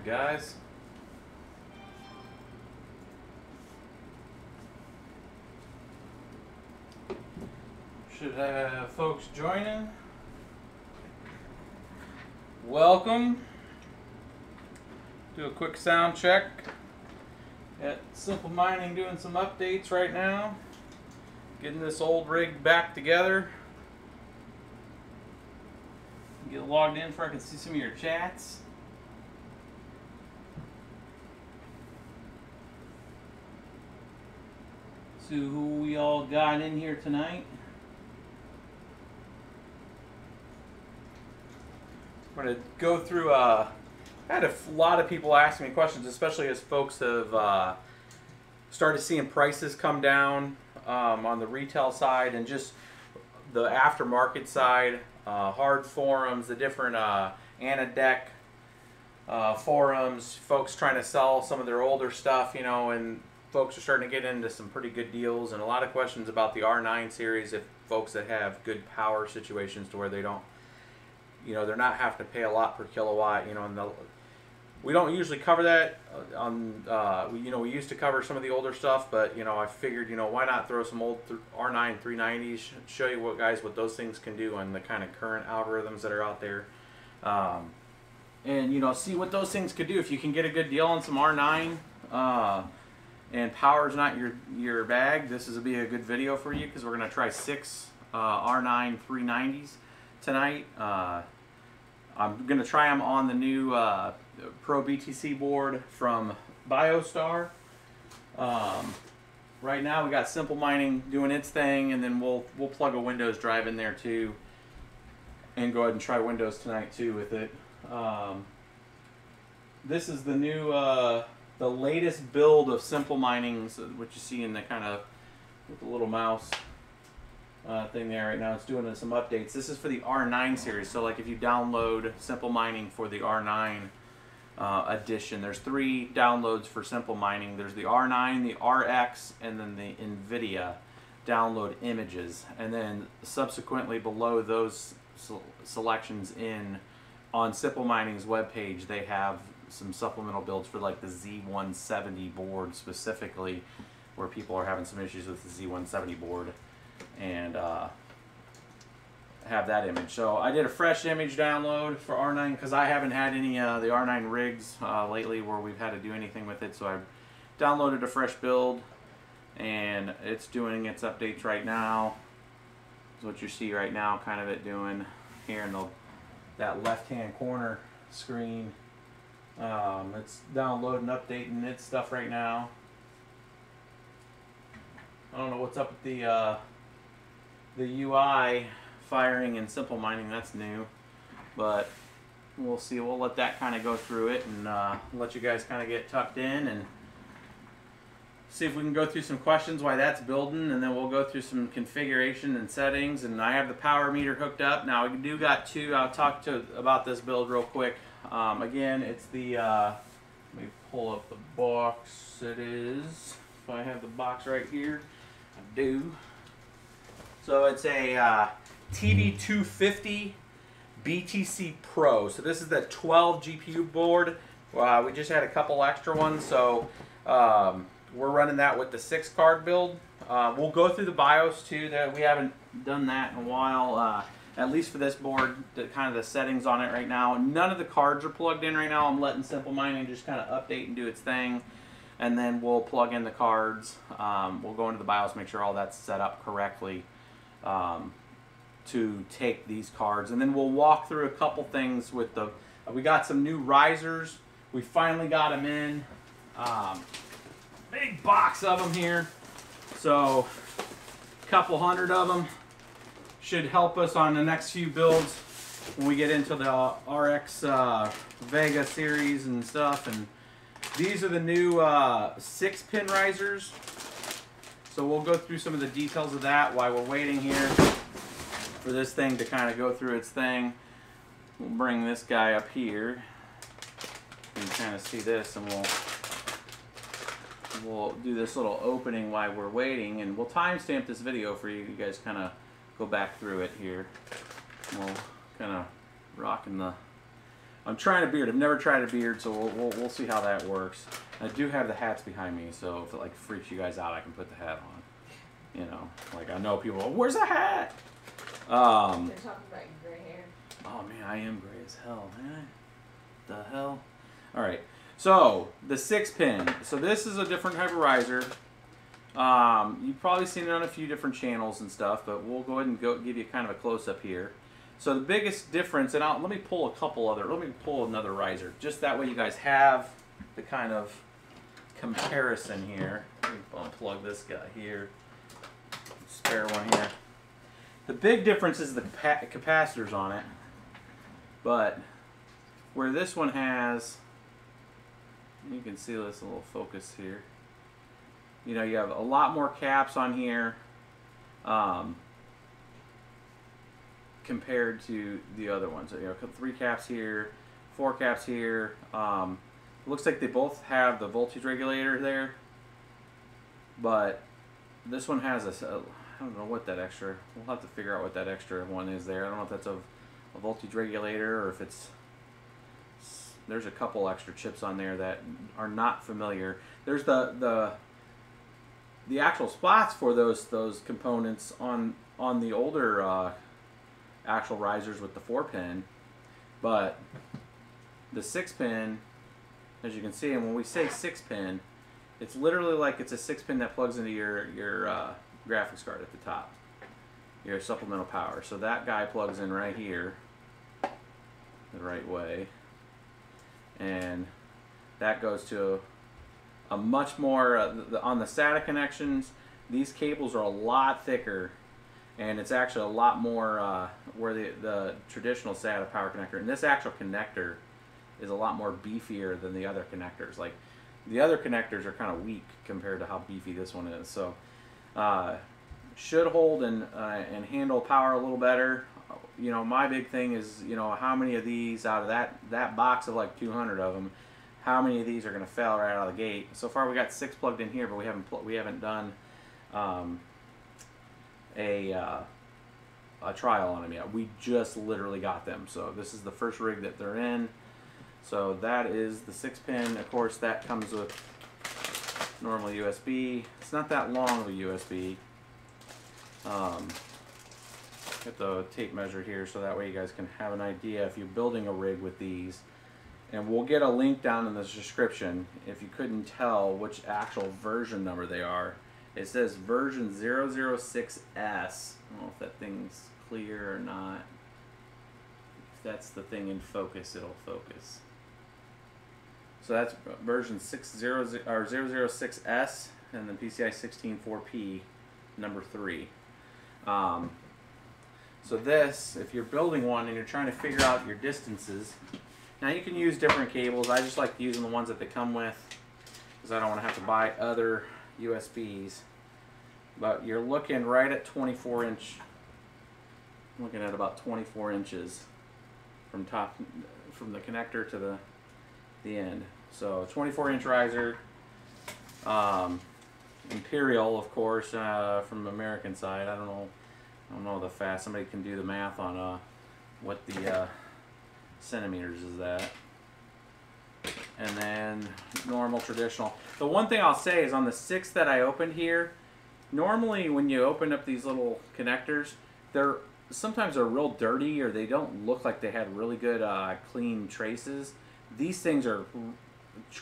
guys. Should have folks joining. Welcome. Do a quick sound check. At Simple Mining doing some updates right now. Getting this old rig back together. Get logged in so I can see some of your chats. See who we all got in here tonight. I'm going to go through, I had a lot of people asking me questions, especially as folks have started seeing prices come down on the retail side and just the aftermarket side, hard forums, the different Anadec forums, folks trying to sell some of their older stuff, you know, and folks are starting to get into some pretty good deals, and a lot of questions about the R9 series if folks that have good power situations to where they don't, you know, they're not having to pay a lot per kilowatt, you know, and we don't usually cover that on, you know, we used to cover some of the older stuff, but, you know, I figured, you know, why not throw some old R9 390s, show you what those things can do and the kind of current algorithms that are out there. And, you know, see what those things could do. If you can get a good deal on some R9, and power's not your bag, this is be a good video for you because we're going to try 6 R9 390s tonight. I'm going to try them on the new Pro BTC board from BioStar. Right now we got Simple Mining doing its thing, and then we'll plug a Windows drive in there too and go ahead and try Windows tonight too with it. This is the new the latest build of Simple Mining, so what you see in the kind of with the little mouse thing there right now. It's doing some updates. This is for the R9 series, so like if you download Simple Mining for the R9 edition, there's 3 downloads for Simple Mining. There's the R9, the RX, and then the NVIDIA download images, and then subsequently below those selections on Simple Mining's webpage, they have some supplemental builds for like the Z170 board specifically, where people are having some issues with the Z170 board and have that image. So I did a fresh image download for R9 because I haven't had any of the R9 rigs lately where we've had to do anything with it. So I downloaded a fresh build and it's doing its updates right now. That's what you see right now, kind of it doing here in that left-hand corner screen. It's downloading, updating its stuff right now. I don't know what's up with the UI firing in Simple Mining. That's new, but we'll see. We'll let that kind of go through it and let you guys kind of get tucked in and see if we can go through some questions why that's building, and then we'll go through some configuration and settings. And I have the power meter hooked up now. We do got 2. I'll talk about this build real quick. Again, it's the let me pull up the box. It is, if I have the box right here, I do. So it's a TV250 BTC Pro. So this is the 12 GPU board. We just had a couple extra ones, so we're running that with the 6 card build. We'll go through the BIOS too. That we haven't done that in a while. At least for this board, kind of the settings on it right now. None of the cards are plugged in right now. I'm letting Simple Mining just kind of update and do its thing, and then we'll plug in the cards. We'll go into the BIOS, make sure all that's set up correctly to take these cards, and then we'll walk through a couple things with the. We got some new risers. We finally got them in. Big box of them here, so a couple hundred of them. Should help us on the next few builds when we get into the RX Vega series and stuff. And these are the new 6-pin risers. So we'll go through some of the details of that while we're waiting here for this thing to kind of go through its thing. We'll bring this guy up here and kind of see this, and we'll do this little opening while we're waiting, and we'll timestamp this video for you. You guys kind of go back through it here. We'll kind of rocking the I'm trying a beard. I've never tried a beard, so we'll see how that works. I do have the hats behind me, so if it like freaks you guys out, I can put the hat on. You know, like I know people. Where's the hat? They're talking about your gray hair. Oh man, I am gray as hell, man. The hell. All right. So the 6-pin. So this is a different type of riser. You've probably seen it on a few different channels and stuff, but we'll go ahead and give you kind of a close up here. So the biggest difference, and let me pull another riser, just that way you guys have the kind of comparison here. Let me unplug this guy here. Spare one here. The big difference is the capacitors on it, but where this one has, you can see this little focus here. You know, you have a lot more caps on here compared to the other ones. So, you know, 3 caps here, 4 caps here. Looks like they both have the voltage regulator there, but this one has I don't know what that extra. We'll have to figure out what that extra one is there. I don't know if that's a voltage regulator or if it's. There's a couple extra chips on there that are not familiar. There's the actual spots for those components on the older actual risers with the 4-pin, but the 6-pin, as you can see, and when we say 6-pin, it's literally like it's a 6-pin that plugs into your graphics card at the top, your supplemental power. So that guy plugs in right here the right way, and that goes to a much more on the SATA connections. These cables are a lot thicker, and it's actually a lot more where the traditional SATA power connector, and this actual connector is a lot more beefier than the other connectors. Like the other connectors are kind of weak compared to how beefy this one is. So should hold and handle power a little better. You know, my big thing is, you know, how many of these out of that box of like 200 of them, how many of these are going to fail right out of the gate? So far we got 6 plugged in here, but we haven't done a trial on them yet. We just literally got them, so this is the first rig that they're in. So that is the 6-pin. Of course, that comes with normal USB. It's not that long of a USB. Get the tape measure here so that way you guys can have an idea if you're building a rig with these. And we'll get a link down in the description if you couldn't tell which actual version number they are. It says version 006S. I don't know if that thing's clear or not. If that's the thing in focus, it'll focus. So that's version 006S, and then PCI 16.4P number 3. So this, if you're building one and you're trying to figure out your distances, now you can use different cables. I just like using the ones that they come with because I don't want to have to buy other USBs. But you're looking right at 24-inch. I'm looking at about 24 inches from the connector to the end. So 24-inch riser. Imperial, of course, from the American side. I don't know the fast. Somebody can do the math on what the centimeters is that. And then normal traditional. The one thing I'll say is on the 6 that I opened here, normally when you open up these little connectors, sometimes they're real dirty or they don't look like they had really good clean traces. These things are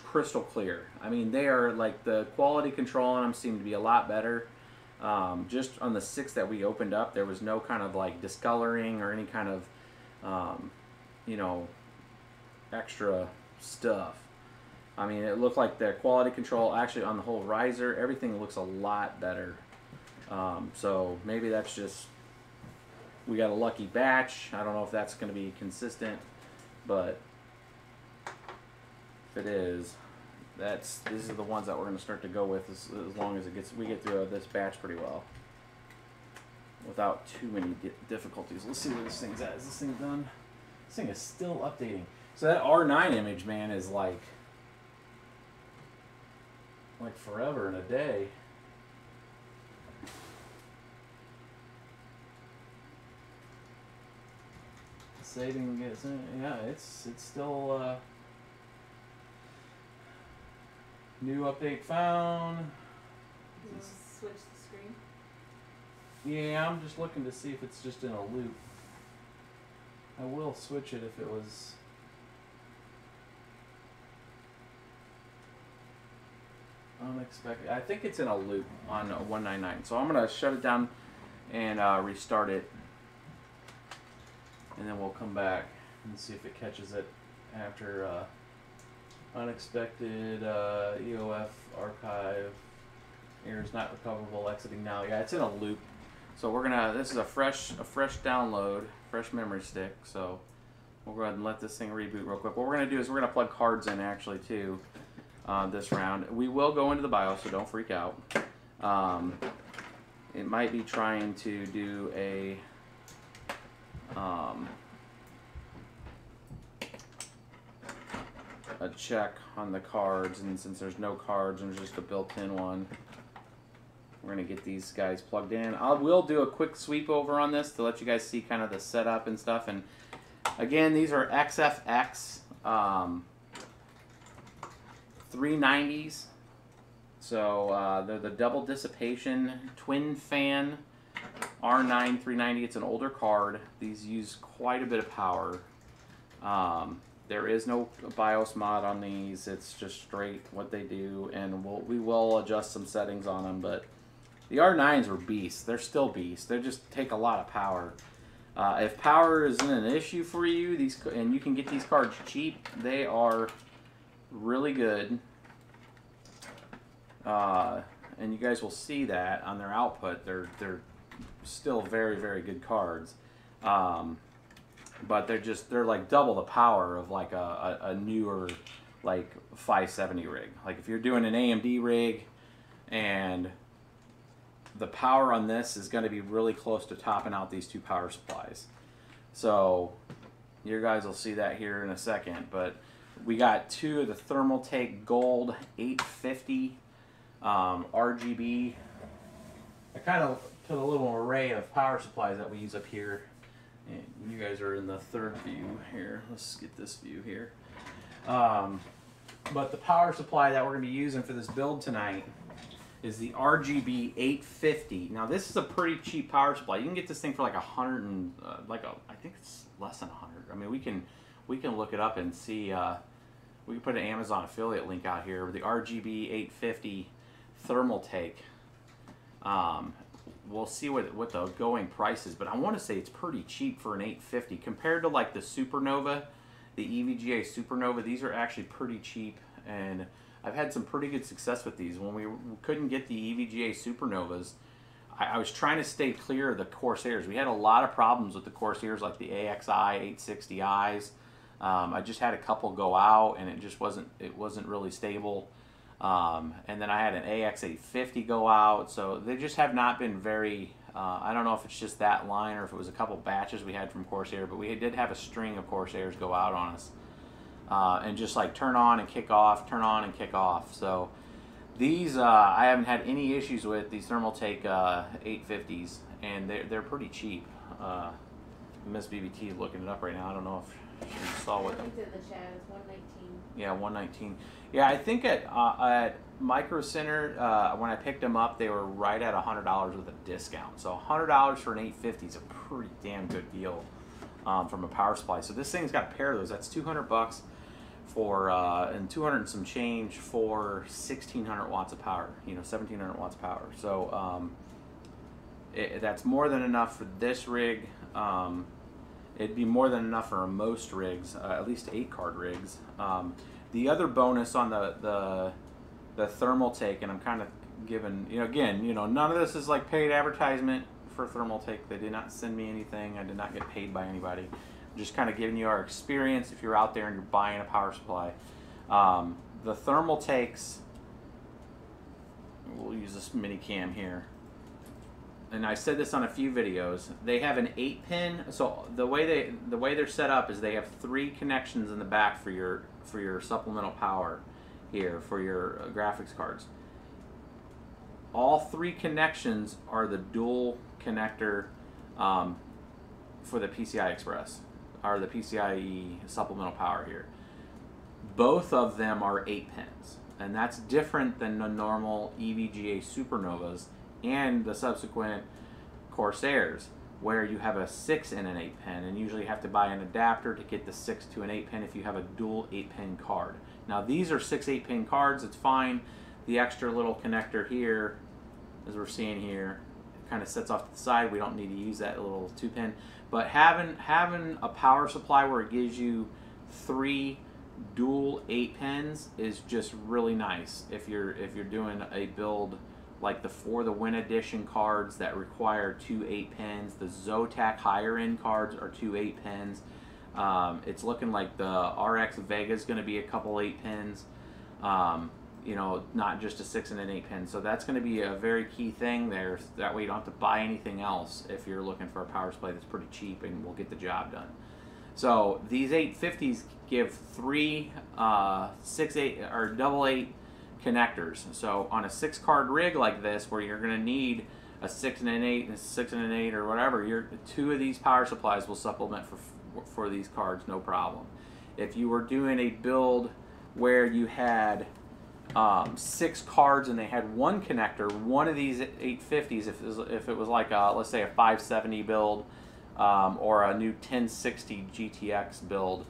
crystal clear. I mean, they are like, the quality control on them seemed to be a lot better. Just on the 6 that we opened up, there was no kind of like discoloring or any kind of you know, extra stuff. I mean, it looked like the quality control actually on the whole riser, everything looks a lot better. So maybe that's just, we got a lucky batch. I don't know if that's going to be consistent, but if it is, these are the ones that we're going to start to go with as long as we get through this batch pretty well without too many difficulties. Let's see where this thing's at. Is this thing done? This thing is still updating. So that R9 image, man, is like forever and a day. saving it. Yeah, it's still new update found. You want to switch the screen? Yeah, I'm just looking to see if it's just in a loop. I will switch it if it was. Unexpected. I think it's in a loop on 199. So I'm gonna shut it down and restart it, and then we'll come back and see if it catches it after unexpected EOF archive errors not recoverable exiting now. Yeah, it's in a loop. So we're gonna. This is a fresh download, fresh memory stick. So we'll go ahead and let this thing reboot real quick. What we're gonna do is we're gonna plug cards in actually too. This round. We will go into the BIOS, so don't freak out. It might be trying to do a check on the cards, and since there's no cards and there's just a built-in one, we're going to get these guys plugged in. I will do a quick sweep over on this to let you guys see kind of the setup and stuff. And again, these are XFX 390s, so they're the double dissipation twin fan R9 390. It's an older card. These use quite a bit of power. There is no BIOS mod on these. It's just straight what they do, and we will adjust some settings on them. But the R9s are beasts. They're still beasts. They just take a lot of power. If power isn't an issue for you, and you can get these cards cheap, they are really good, and you guys will see that on their output. They're still very, very good cards, but they're like double the power of like a newer like 570 rig. Like if you're doing an AMD rig, and the power on this is going to be really close to topping out these two power supplies. So you guys will see that here in a second, but we got two of the Thermaltake Gold 850 RGB. I kind of put a little array of power supplies that we use up here. And you guys are in the third view here. Let's get this view here. But the power supply that we're going to be using for this build tonight is the RGB 850. Now this is a pretty cheap power supply. You can get this thing for like I think it's less than 100. I mean, we can look it up and see. We can put an Amazon affiliate link out here. The RGB 850 Thermaltake. We'll see what the going price is, but I want to say it's pretty cheap for an 850 compared to like the Supernova, the EVGA Supernova. These are actually pretty cheap, and I've had some pretty good success with these. When we couldn't get the EVGA Supernovas, I was trying to stay clear of the Corsairs. We had a lot of problems with the Corsairs, like the AXI 860Is. I just had a couple go out, and it just wasn't really stable. And then I had an AX850 go out, so they just have not been very. I don't know if it's just that line or if it was a couple batches we had from Corsair, but we did have a string of Corsairs go out on us, and just like turn on and kick off, turn on and kick off. So these I haven't had any issues with these Thermaltake 850s, and they're pretty cheap. Miss BBT is looking it up right now. I don't know if she saw what. It's in the chat. It's 119. Yeah, 119. Yeah, I think at Micro Center when I picked them up, they were right at $100 with a discount. So $100 for an 850 is a pretty damn good deal from a power supply. So this thing's got a pair of those. That's $200 for and 200 and some change for 1,600 watts of power. 1,700 watts of power. So that's more than enough for this rig. It'd be more than enough for most rigs, at least 8-card rigs. The other bonus on the Thermaltake, and I'm kind of giving, none of this is like paid advertisement for Thermaltake. They did not send me anything. I did not get paid by anybody. I'm just kind of giving you our experience if you're out there and you're buying a power supply. The Thermaltakes, we'll use this mini cam here. And I said this on a few videos. They have an 8-pin. So the way they're set up is they have 3 connections in the back for your supplemental power here for your graphics cards. All 3 connections are the dual connector for the PCI Express. or the PCIe supplemental power here. Both of them are 8 pins, and that's different than the normal EVGA Supernovas and the subsequent Corsairs, where you have a 6 and an 8 pin, and usually you have to buy an adapter to get the 6 to an 8 pin if you have a dual 8 pin card. Now these are 6 8 pin cards, it's fine. The extra little connector here, as we're seeing here, kind of sets off to the side. We don't need to use that little 2 pin, but having a power supply where it gives you 3 dual 8 pins is just really nice if you're doing a build like the Win Edition cards that require 2 8 pins. The Zotac higher end cards are 2 8 pins. It's looking like the RX Vega is going to be a couple 8 pins. You know, not just a 6 and an 8 pin. So that's going to be a very key thing there. That way you don't have to buy anything else if you're looking for a power supply that's pretty cheap and will get the job done. So these 850s give 3 6 8 or double 8 connectors. So on a 6 card rig like this, where you're going to need a 6 and an 8 and a 6 and an 8 or whatever, 2 of these power supplies will supplement for these cards, no problem. If you were doing a build where you had 6 cards and they had 1 connector, one of these 850s, if it was like let's say a 570 build or a new 1060 GTX build,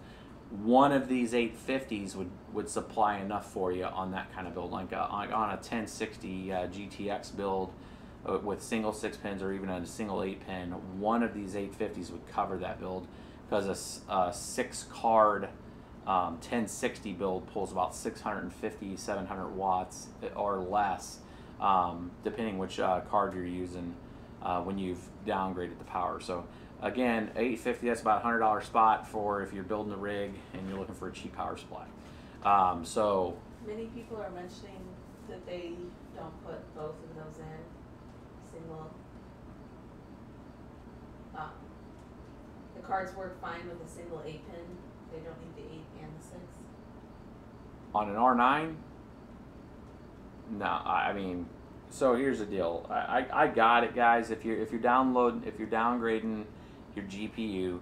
one of these 850s would supply enough for you on that kind of build, like on a 1060 GTX build with single 6 pins or even a single 8 pin. One of these 850s would cover that build, because a 6 card 1060 build pulls about 650, 700 watts or less, depending which card you're using when you've downgraded the power. So again, 850, that's about a $100 spot for if you're building a rig and you're looking for a cheap power supply. So Many people are mentioning that they don't put both of those in single. The cards work fine with a single 8 pin. They don't need the 8 and the 6. on an R9, no, I mean, so here's the deal. I got it, guys. If you're downgrading your GPU,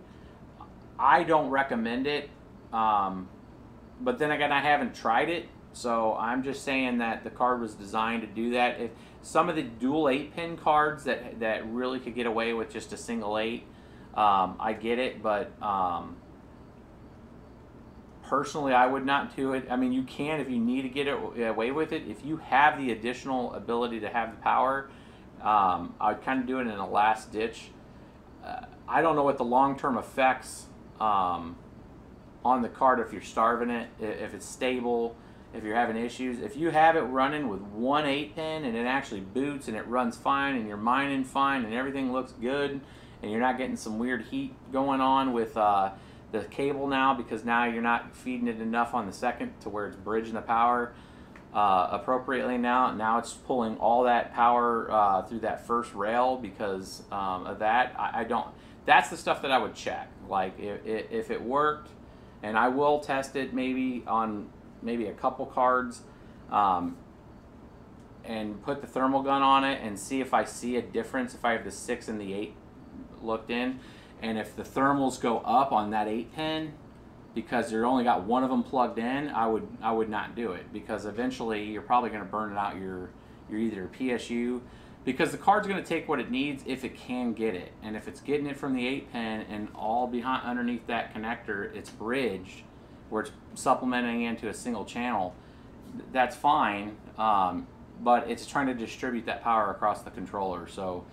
I don't recommend it. But then again, I haven't tried it, so I'm just saying that the card was designed to do that. If some of the dual 8-pin cards that really could get away with just a single 8, I get it, but personally, I would not do it. I mean, you can if you need to get away with it. If you have the additional ability to have the power, I would kind of do it in a last ditch. I don't know what the long-term effects on the card, if you're starving it, if it's stable, if you're having issues. If you have it running with one 8-pin and it actually boots and it runs fine and you're mining fine and everything looks good and you're not getting some weird heat going on with the cable now, because now you're not feeding it enough on the second to where it's bridging the power appropriately now it's pulling all that power through that first rail because of that. I don't, that's the stuff that I would check. Like if it worked, and I will test it maybe on a couple cards and put the thermal gun on it and see if I see a difference if I have the 6 and the 8 looked in. And if the thermals go up on that 8-pin because you're only got one of them plugged in, I would not do it, because eventually you're probably going to burn out your either PSU, because the card's going to take what it needs if it can get it. And if it's getting it from the 8-pin and all behind underneath that connector it's bridged where it's supplementing into a single channel, that's fine, but it's trying to distribute that power across the controller. So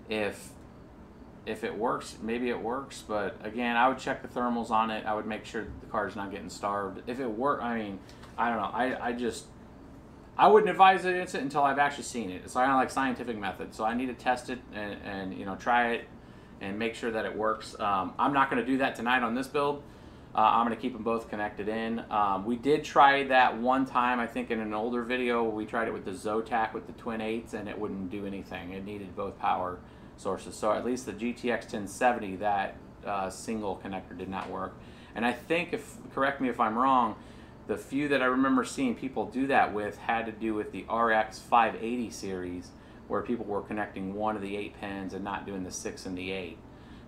if it works, maybe it works, but again, I would check the thermals on it. I would make sure that the car's not getting starved. If it worked, I mean, I don't know. I wouldn't advise it until I've actually seen it. It's kind of like scientific method. So I need to test it and you know, try it and make sure that it works. I'm not going to do that tonight on this build. I'm going to keep them both connected in. We did try that one time, I think in an older video. We tried it with the Zotac with the twin 8s and it wouldn't do anything. It needed both power sources. So at least the GTX 1070, that single connector did not work. And I think, correct me if I'm wrong, the few that I remember seeing people do that with had to do with the RX 580 series, where people were connecting one of the 8 pins and not doing the 6 and the 8.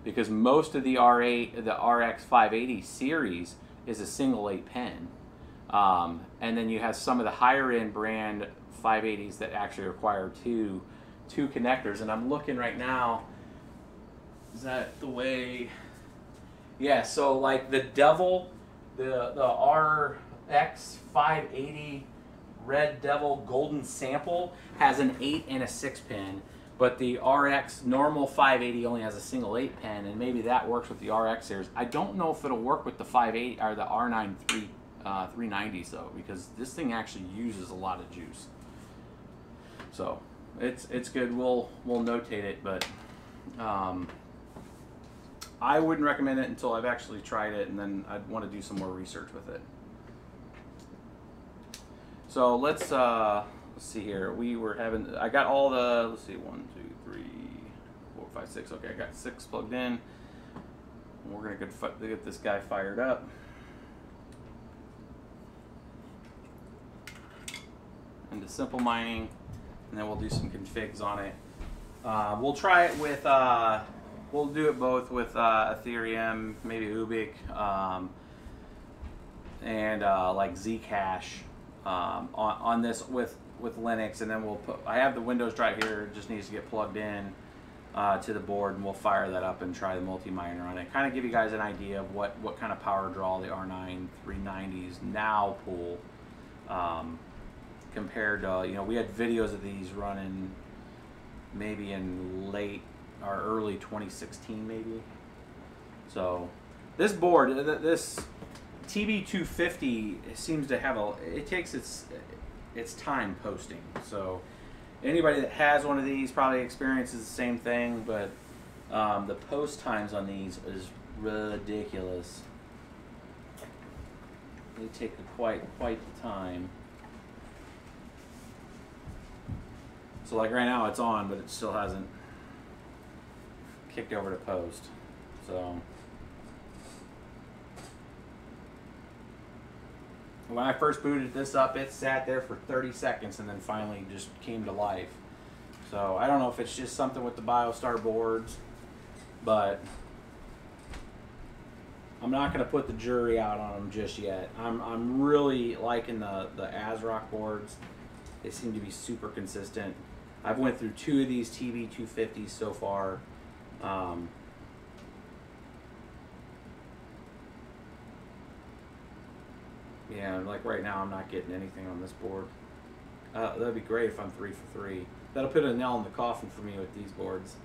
because most of the R8, the RX 580 series is a single 8 pin. And then you have some of the higher end brand 580s that actually require two connectors. And I'm looking right now, is that the way? Yeah, so like the Devil, the RX 580 Red Devil Golden Sample has an 8 and a 6 pin, but the RX normal 580 only has a single 8 pin, and maybe that works with the RX series. I don't know if it'll work with the 580 or the R9 390s though, because this thing actually uses a lot of juice. So it's good. We'll notate it, but I wouldn't recommend it until I've actually tried it, and then I'd want to do some more research with it. So let's see here. I got all the, let's see, 1, 2, 3, 4, 5, 6. Okay, I got 6 plugged in. We're gonna get this guy fired up. Into simple mining, and then we'll do some configs on it. We'll try it with, we'll do it both with Ethereum, maybe Ubik, and like Zcash on this with Linux, and then we'll put, I have the Windows drive here, it just needs to get plugged in to the board, and we'll fire that up and try the multi-miner on it. Kind of give you guys an idea of what kind of power draw the R9 390s now pull, compared to, you know, we had videos of these running maybe in late or early 2016 maybe. So this board, this TB250 seems to have it takes its time posting. So anybody that has one of these probably experiences the same thing, but the post times on these is ridiculous. They take quite the time. So like right now it's on, but it still hasn't kicked over to post. So when I first booted this up, it sat there for 30 seconds and then finally just came to life. So I don't know if it's just something with the BioStar boards, but I'm not going to put the jury out on them just yet. I'm really liking the ASRock boards. They seem to be super consistent. I've went through 2 of these TB250s so far. Yeah, like right now I'm not getting anything on this board. That'd be great if I'm 3 for 3. That'll put a nail in the coffin for me with these boards.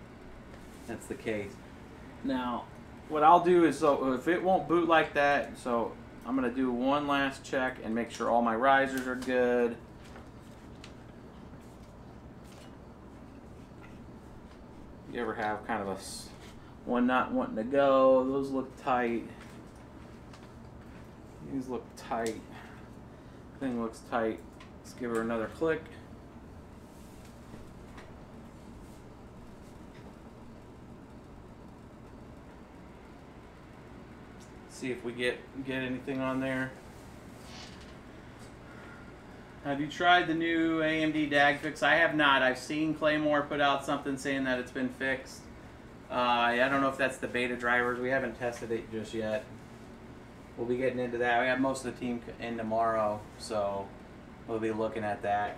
That's the case. Now, what I'll do is, so if it won't boot like that, so I'm going to do one last check and make sure all my risers are good. You ever have kind of one not wanting to go? Those look tight. These look tight. Thing looks tight. Let's give her another click. See if we get anything on there. Have you tried the new AMD DAG fix? I have not. I've seen Claymore put out something saying that it's been fixed. I don't know if that's the beta drivers. We haven't tested it just yet. We'll be getting into that. We have most of the team in tomorrow, so we'll be looking at that.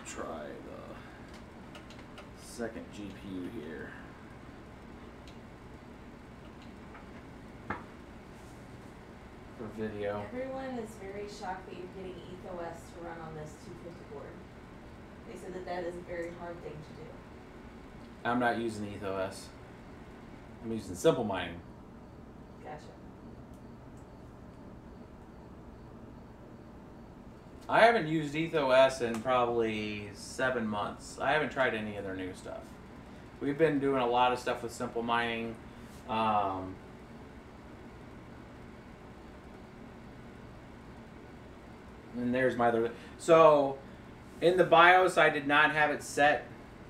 Try the second GPU here. For video. Everyone is very shocked that you're getting EthOS to run on this 250 board. They said that that is a very hard thing to do. I'm not using EthOS. I'm using simple mining. Gotcha. I haven't used EthOS in probably 7 months. I haven't tried any of their new stuff. We've been doing a lot of stuff with simple mining. And there's my other. So in the BIOS, I did not have it set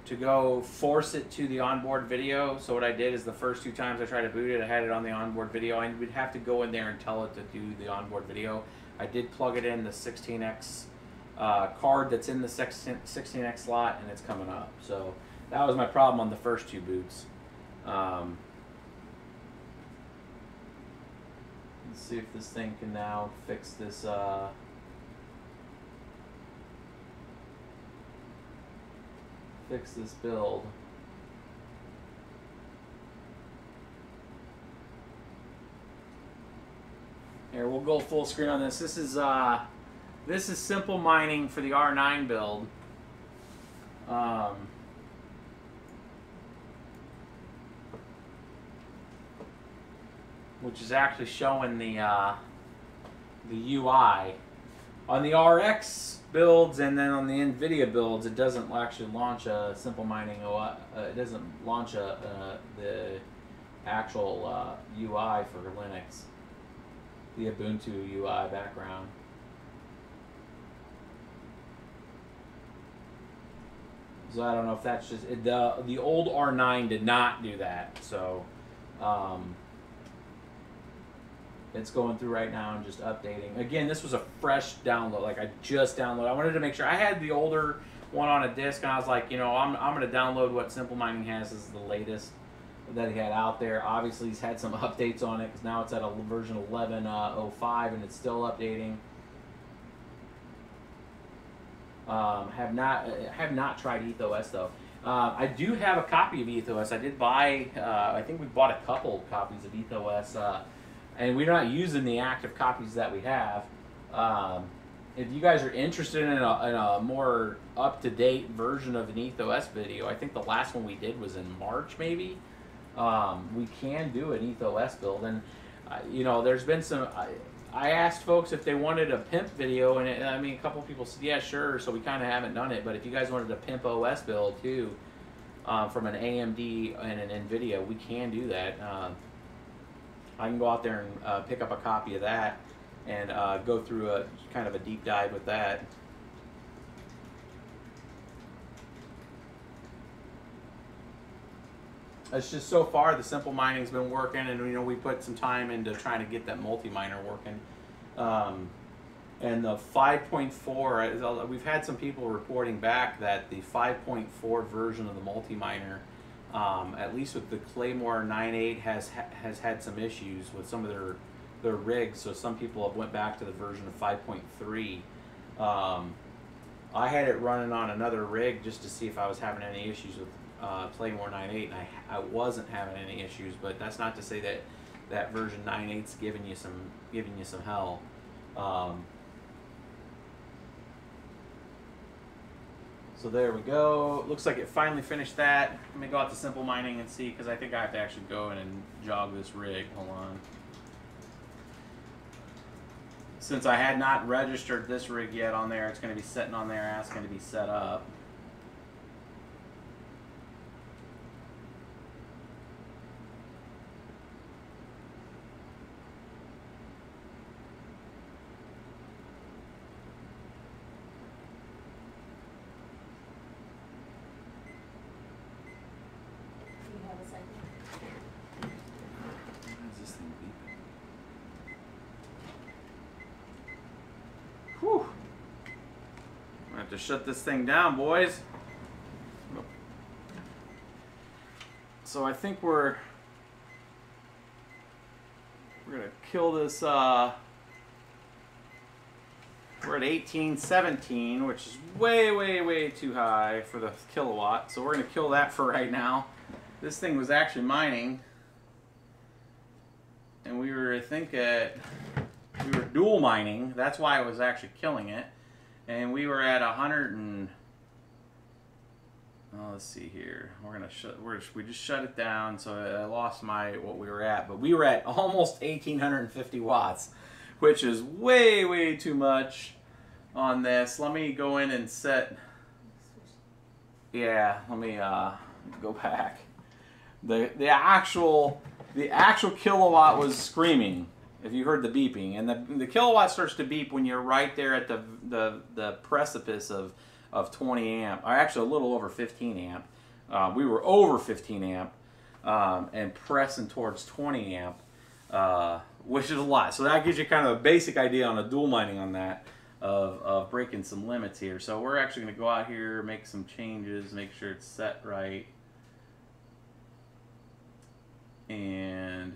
to go force it to the onboard video. So what I did is the first 2 times I tried to boot it, I had it on the onboard video. I would have to go in there and tell it to do the onboard video. I did plug it in the 16X card that's in the 16X slot, and it's coming up. So that was my problem on the first 2 boots. Let's see if this thing can now fix this. Fix this build. Here, we'll go full screen on this. This is simple mining for the R9 build. Which is actually showing the UI. On the RX builds and then on the NVIDIA builds, it doesn't actually launch a simple mining UI. It doesn't launch the actual UI for Linux, the Ubuntu UI background. So I don't know if that's just the old R9 did not do that. So it's going through right now and just updating. Again, this was a fresh download. Like I just downloaded. I wanted to make sure I had the older one on a disc, and I was like, you know, I'm going to download what Simple Mining has as the latest that he had out there. Obviously, he's had some updates on it because now it's at a version 11.05 and it's still updating. Have not tried EthOS though. I do have a copy of EthOS. I did buy. I think we bought a couple copies of EthOS. And we're not using the active copies that we have. If you guys are interested in a more up-to-date version of an EthOS video, I think the last one we did was in March, maybe. We can do an EthOS build, and you know, there's been some. I asked folks if they wanted a pimp video, and I mean, a couple people said, yeah, sure. So we kind of haven't done it, but if you guys wanted a pimp OS build too, from an AMD and an NVIDIA, we can do that. I can go out there and pick up a copy of that and go through a kind of a deep dive with that. It's just so far the simple mining's been working, and you know, we put some time into trying to get that multi-miner working. And the 5.4, we've had some people reporting back that the 5.4 version of the multi-miner, at least with the Claymore 9.8, has had some issues with some of their rigs. So some people have went back to the version of 5.3. I had it running on another rig just to see if I was having any issues with Claymore 9.8, and I wasn't having any issues. But that's not to say that that version 9.8's giving you some hell. So there we go. Looks like it finally finished that. Let me go out to Simple Mining and see, because I think I have to actually go in and jog this rig. Hold on. Since I had not registered this rig yet on there, it's going to be sitting on there asking to be set up. Whew. I have to shut this thing down, boys. So I think we're gonna kill this. We're at 1817, which is way too high for the kilowatt. So we're gonna kill that for right now. This thing was actually mining, and we were, I think, we were dual mining. That's why I was actually killing it. And we were at 100 and, oh, let's see here. We just shut it down, so I lost what we were at. But we were at almost 1850 watts, which is way too much on this. Let me go in and set. Yeah, let me go back. The actual kilowatt was screaming. If you heard the beeping, and the kilowatt starts to beep when you're right there at the precipice of 20 amp, or actually a little over 15 amp. We were over 15 amp and pressing towards 20 amp, which is a lot. So that gives you kind of a basic idea on a dual mining on that of breaking some limits here. So we're actually going to go out here, make some changes, make sure it's set right. And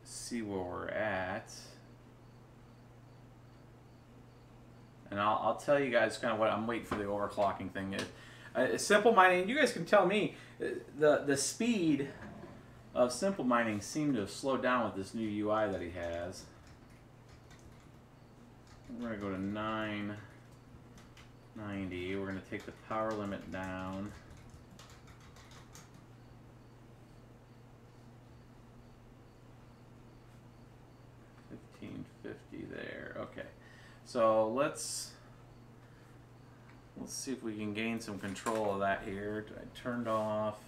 see where we're at. And I'll tell you guys kind of what I'm waiting for the overclocking thing. Simple mining, you guys can tell me, the speed of simple mining seemed to have slowed down with this new UI that he has. We're going to go to 990. We're going to take the power limit down. $15.50 there. Okay. So let's see if we can gain some control of that here. I turned off.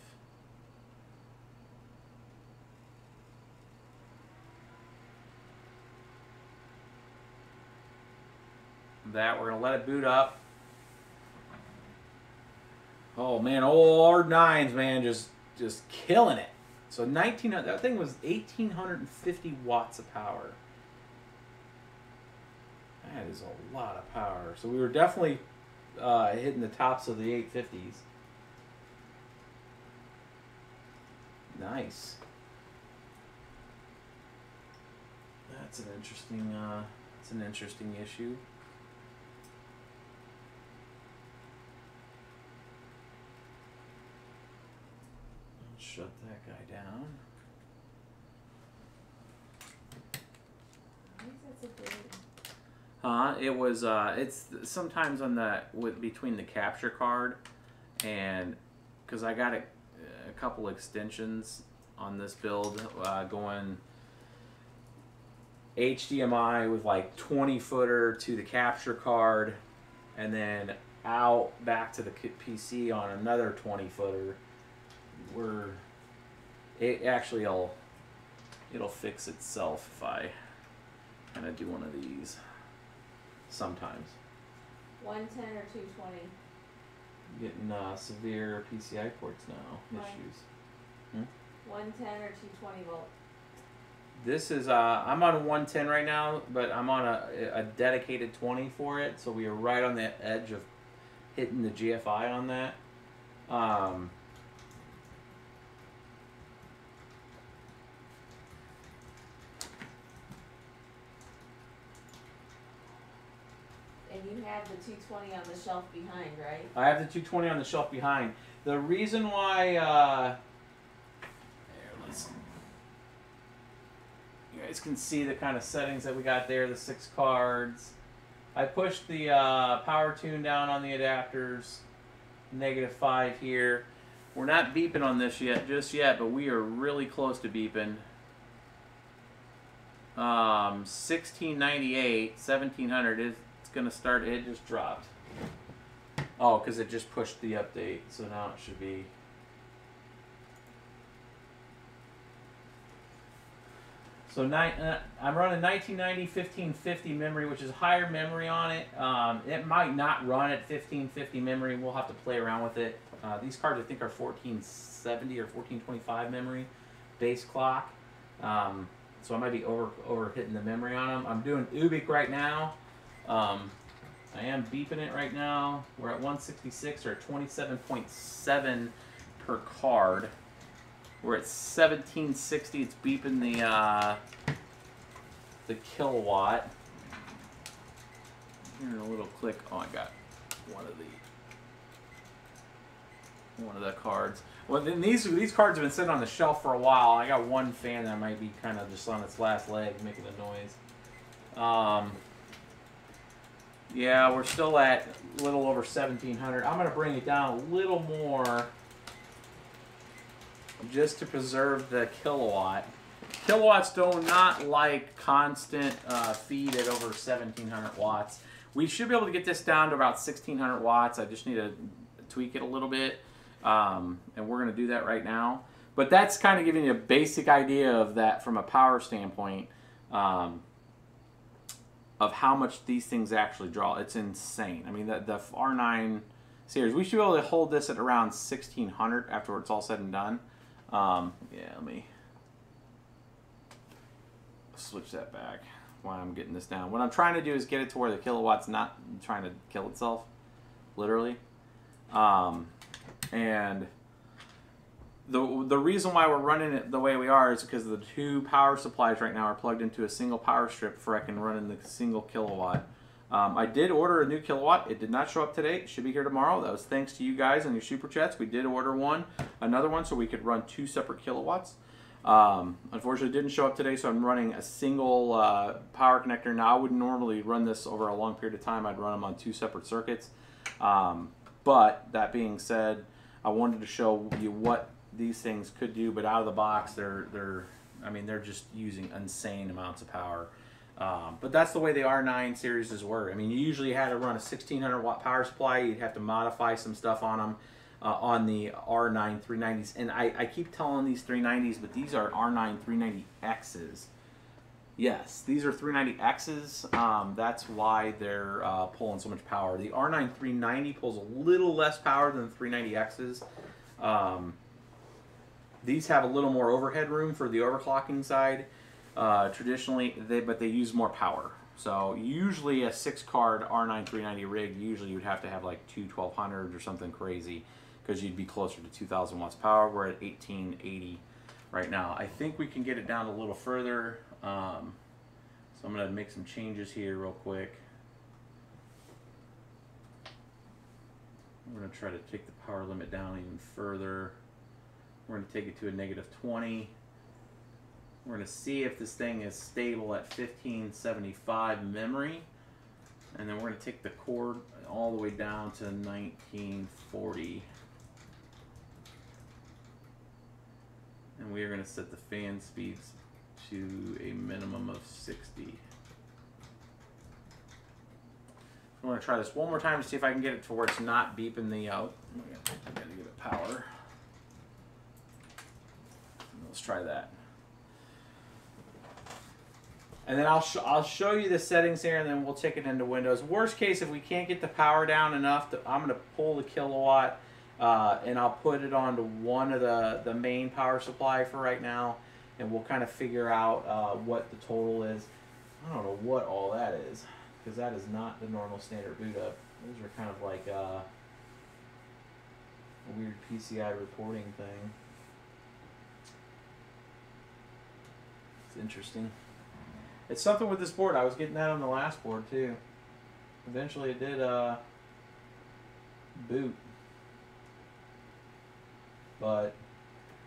That we're gonna let it boot up. Oh man, old R9s, man, just killing it. So that thing was 1,850 watts of power. That is a lot of power. So we were definitely hitting the tops of the 850s. Nice. That's an interesting issue. Shut that guy down. Why is that so big? It was it's sometimes on the between the capture card, and because I got a couple extensions on this build going HDMI with like 20-footer to the capture card, and then out back to the PC on another 20-footer. It'll fix itself if I kind of do one of these. Sometimes. 110 or 220? Getting severe PCI ports now. Issues. 110 or 220 volt? This is I'm on a 110 right now, but I'm on a dedicated 20 for it, so we are right on the edge of hitting the GFI on that. And you have the 220 on the shelf behind, right? I have the 220 on the shelf behind. The reason why, you guys can see the kind of settings that we got there, the 6 cards. I pushed the power tune down on the adapters, -5 here. We're not beeping on this just yet, but we are really close to beeping. 1698, 1700 is going to start. It just dropped. Oh, because it just pushed the update, so now it should be. So I'm running 1990 1550 memory, which is higher memory on it. It might not run at 1550 memory. We'll have to play around with it. These cards I think are 1470 or 1425 memory base clock. So I might be over hitting the memory on them. I'm doing Ubik right now. I am beeping it right now. We're at 166 or 27.7 per card. We're at 1760. It's beeping the kilowatt. Here's a little click. Oh, I got one of the cards. Well, then these cards have been sitting on the shelf for a while. I got one fan that might be kind of just on its last leg, making a noise. Yeah, we're still at a little over 1700. I'm going to bring it down a little more just to preserve the kilowatt. Kilowatts do not like constant feed at over 1700 watts. We should be able to get this down to about 1600 watts. I just need to tweak it a little bit. And we're going to do that right now. But that's kind of giving you a basic idea of that from a power standpoint. of how much these things actually draw. It's insane. I mean, the R9 series, we should be able to hold this at around 1600 after it's all said and done. Yeah, let me switch that back while I'm getting this down. What I'm trying to do is get it to where the kilowatt's not trying to kill itself, literally. And the reason why we're running it the way we are is because the two power supplies right now are plugged into a single power strip for I can run in the single kilowatt. I did order a new kilowatt. It did not show up today. It should be here tomorrow. That was thanks to you guys and your super chats. We did order another one, so we could run 2 separate kilowatts. Unfortunately, it didn't show up today, so I'm running a single power connector. Now, I wouldn't normally run this over a long period of time. I'd run them on 2 separate circuits. But that being said, I wanted to show you what these things could do, but out of the box, they're just using insane amounts of power. But that's the way the R9 series work. I mean, you usually had to run a 1600 watt power supply. You'd have to modify some stuff on them on the R9 390s. And I keep telling these 390s, but these are R9 390Xs. Yes, these are 390Xs. That's why they're pulling so much power. The R9 390 pulls a little less power than the 390Xs. These have a little more overhead room for the overclocking side. Traditionally, but they use more power. So usually a 6-card R9 390 rig, usually you'd have to have like 2 1200s or something crazy, because you'd be closer to 2000 watts power. We're at 1880 right now. I think we can get it down a little further. So I'm going to make some changes here real quick. We're going to try to take the power limit down even further. We're going to take it to a -20. We're going to see if this thing is stable at 1575 memory. And then we're going to take the cord all the way down to 1940. And we are going to set the fan speeds to a minimum of 60. I'm going to try this one more time to see if I can get it to where it's not beeping the out. I got to give it power. Let's try that. And then I'll show you the settings here, and then we'll take it into Windows. Worst case, if we can't get the power down enough, I'm going to pull the kilowatt and I'll put it onto one of the main power supply for right now, and we'll kind of figure out what the total is. I don't know what all that is, because that is not the normal standard boot up. Those are kind of like a weird PCI reporting thing. It's interesting. It's something with this board. I was getting that on the last board too. Eventually it did boot. But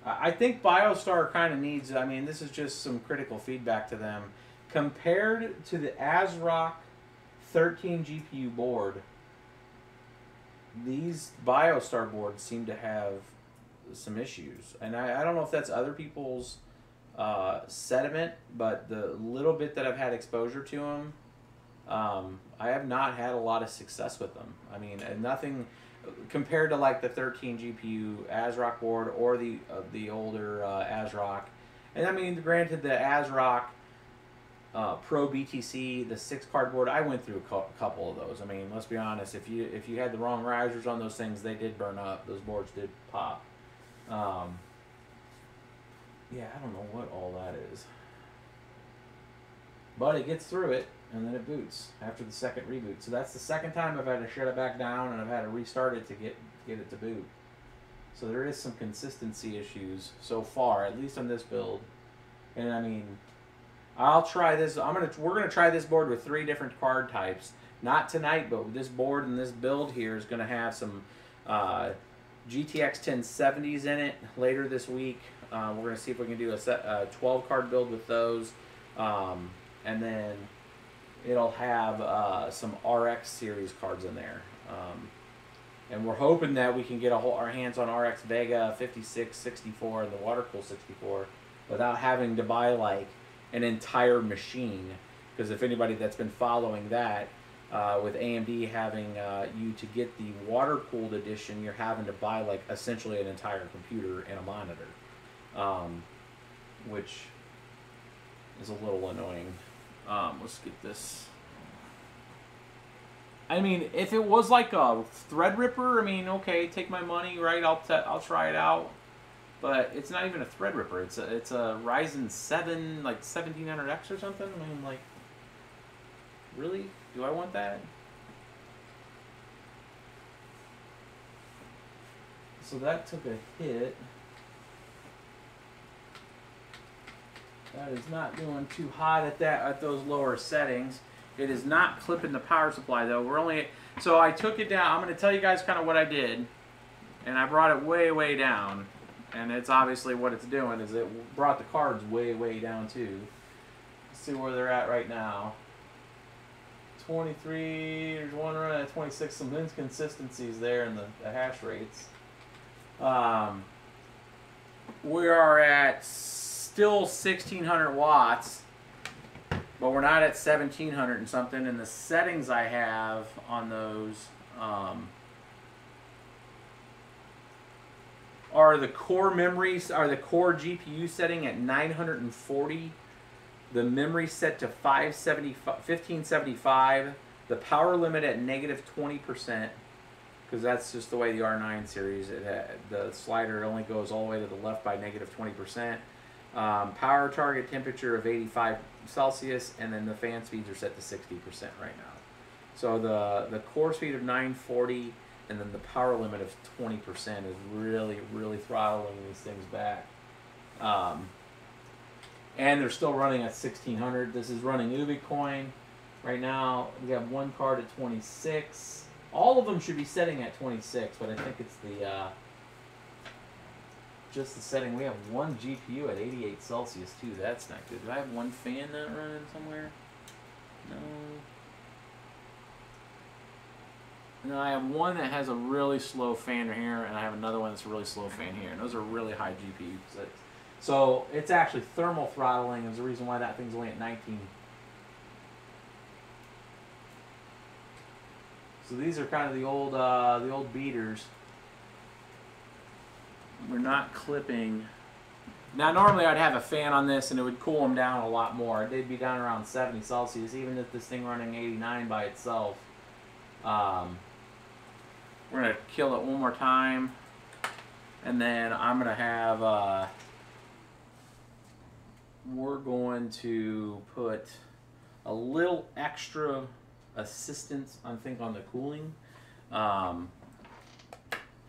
I think BioStar kind of needs, I mean, this is just some critical feedback to them. Compared to the ASRock 13 GPU board, these BioStar boards seem to have some issues. And I don't know if that's other people's sediment, but the little bit that I've had exposure to them, I have not had a lot of success with them. I mean, nothing compared to like the 13 GPU ASRock board or the older ASRock. And I mean, granted, the ASRock Pro BTC, the 6-card board, I went through a couple of those. I mean, let's be honest, if you had the wrong risers on those things, they did burn up. Those boards did pop. Yeah, I don't know what all that is. But it gets through it, and then it boots after the second reboot. So that's the second time I've had to shut it back down, and I've had to restart it to get it to boot. So there is some consistency issues so far, at least on this build. And I mean, I'll try this. We're gonna try this board with 3 different card types. Not tonight, but this board and this build here is gonna have some GTX 1070s in it later this week. We're going to see if we can do a 12-card build with those. And then it'll have some RX series cards in there. And we're hoping that we can get our hands on RX Vega 56, 64, and the water-cooled 64 without having to buy like an entire machine. Because if anybody that's been following that, with AMD having you to get the water-cooled edition, you're having to buy like essentially an entire computer and a monitor. Which is a little annoying. Let's get this. I mean, if it was like a Threadripper, I mean, okay, take my money, right? I'll try it out. But it's not even a Threadripper. It's a Ryzen 7, like 1700X or something. I mean, like, really? Do I want that? So that took a hit. That is not doing too hot at those lower settings. It is not clipping the power supply though. So I took it down. I'm going to tell you guys kind of what I did, and I brought it way down. And it's obviously what it's doing is it brought the cards way down too. Let's see where they're at right now. 23. There's one running at 26. Some inconsistencies there in the hash rates. We are at still 1600 watts, but we're not at 1700 and something. And the settings I have on those are the core memories, are the core GPU setting at 940, the memory set to 1575, the power limit at -20%. Because that's just the way the R9 series, the slider only goes all the way to the left by -20%. Power target temperature of 85 Celsius, and then the fan speeds are set to 60% right now. So the core speed of 940, and then the power limit of 20% is really throttling these things back. And they're still running at 1600. This is running Ubicoin. Right now, we have one card at 26. All of them should be setting at 26, but I think it's the just the setting. We have one GPU at 88 Celsius too. That's not good. Do I have one fan not running somewhere? No, I have one that has a really slow fan here, and I have another one that's a really slow fan here. And those are really high GPU settings. So it's actually thermal throttling is the reason why that thing's only at 19. So these are kind of the old beaters. We're not clipping. Now normally I'd have a fan on this and it would cool them down a lot more. They'd be down around 70 Celsius, even if this thing running 89 by itself. We're gonna kill it one more time, and then I'm gonna have. We're going to put a little extra assistance, I think, on the cooling,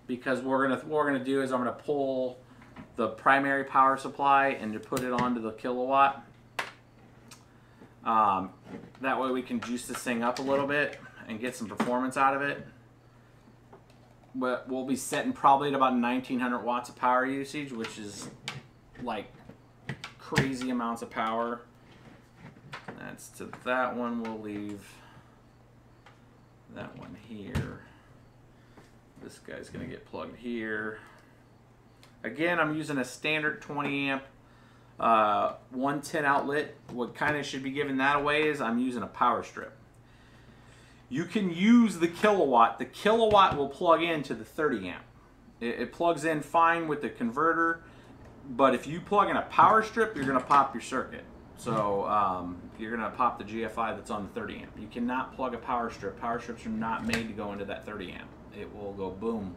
because what we're gonna do is I'm gonna pull the primary power supply and to put it onto the kilowatt. That way we can juice this thing up a little bit and get some performance out of it. But we'll be setting probably at about 1900 watts of power usage, which is like crazy amounts of power. That's to that one. We'll leave that one here. This guy's gonna get plugged here. Again, I'm using a standard 20 amp 110 outlet. What kind of should be giving that away is I'm using a power strip. You can use the kilowatt. The kilowatt will plug into the 30 amp. It plugs in fine with the converter, but if you plug in a power strip, you're gonna pop your circuit. So you're gonna pop the GFI that's on the 30 amp. You cannot plug a power strip. Power strips are not made to go into that 30 amp. It will go boom.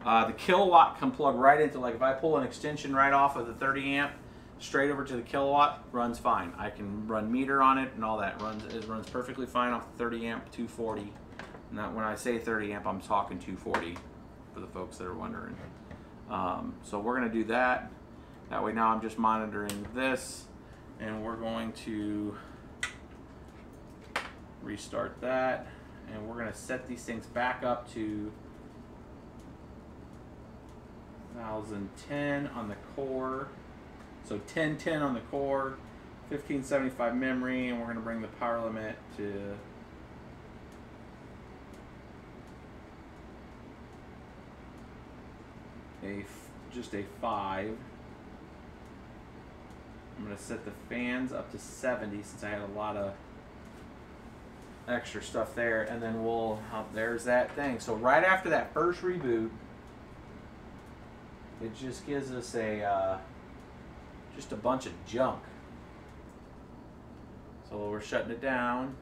The kilowatt can plug right into, like if I pull an extension right off of the 30 amp, straight over to the kilowatt, runs fine. I can run meter on it and all that. It runs perfectly fine off the 30 amp 240. And that, when I say 30 amp, I'm talking 240 for the folks that are wondering. So we're gonna do that. That way now I'm just monitoring this, and we're going to restart that, and we're gonna set these things back up to 1010 on the core. So 1010 on the core, 1575 memory, and we're gonna bring the power limit to just a 5. I'm gonna set the fans up to 70 since I had a lot of extra stuff there, and then there's that thing. So right after that first reboot, it just gives us just a bunch of junk. So we're shutting it down.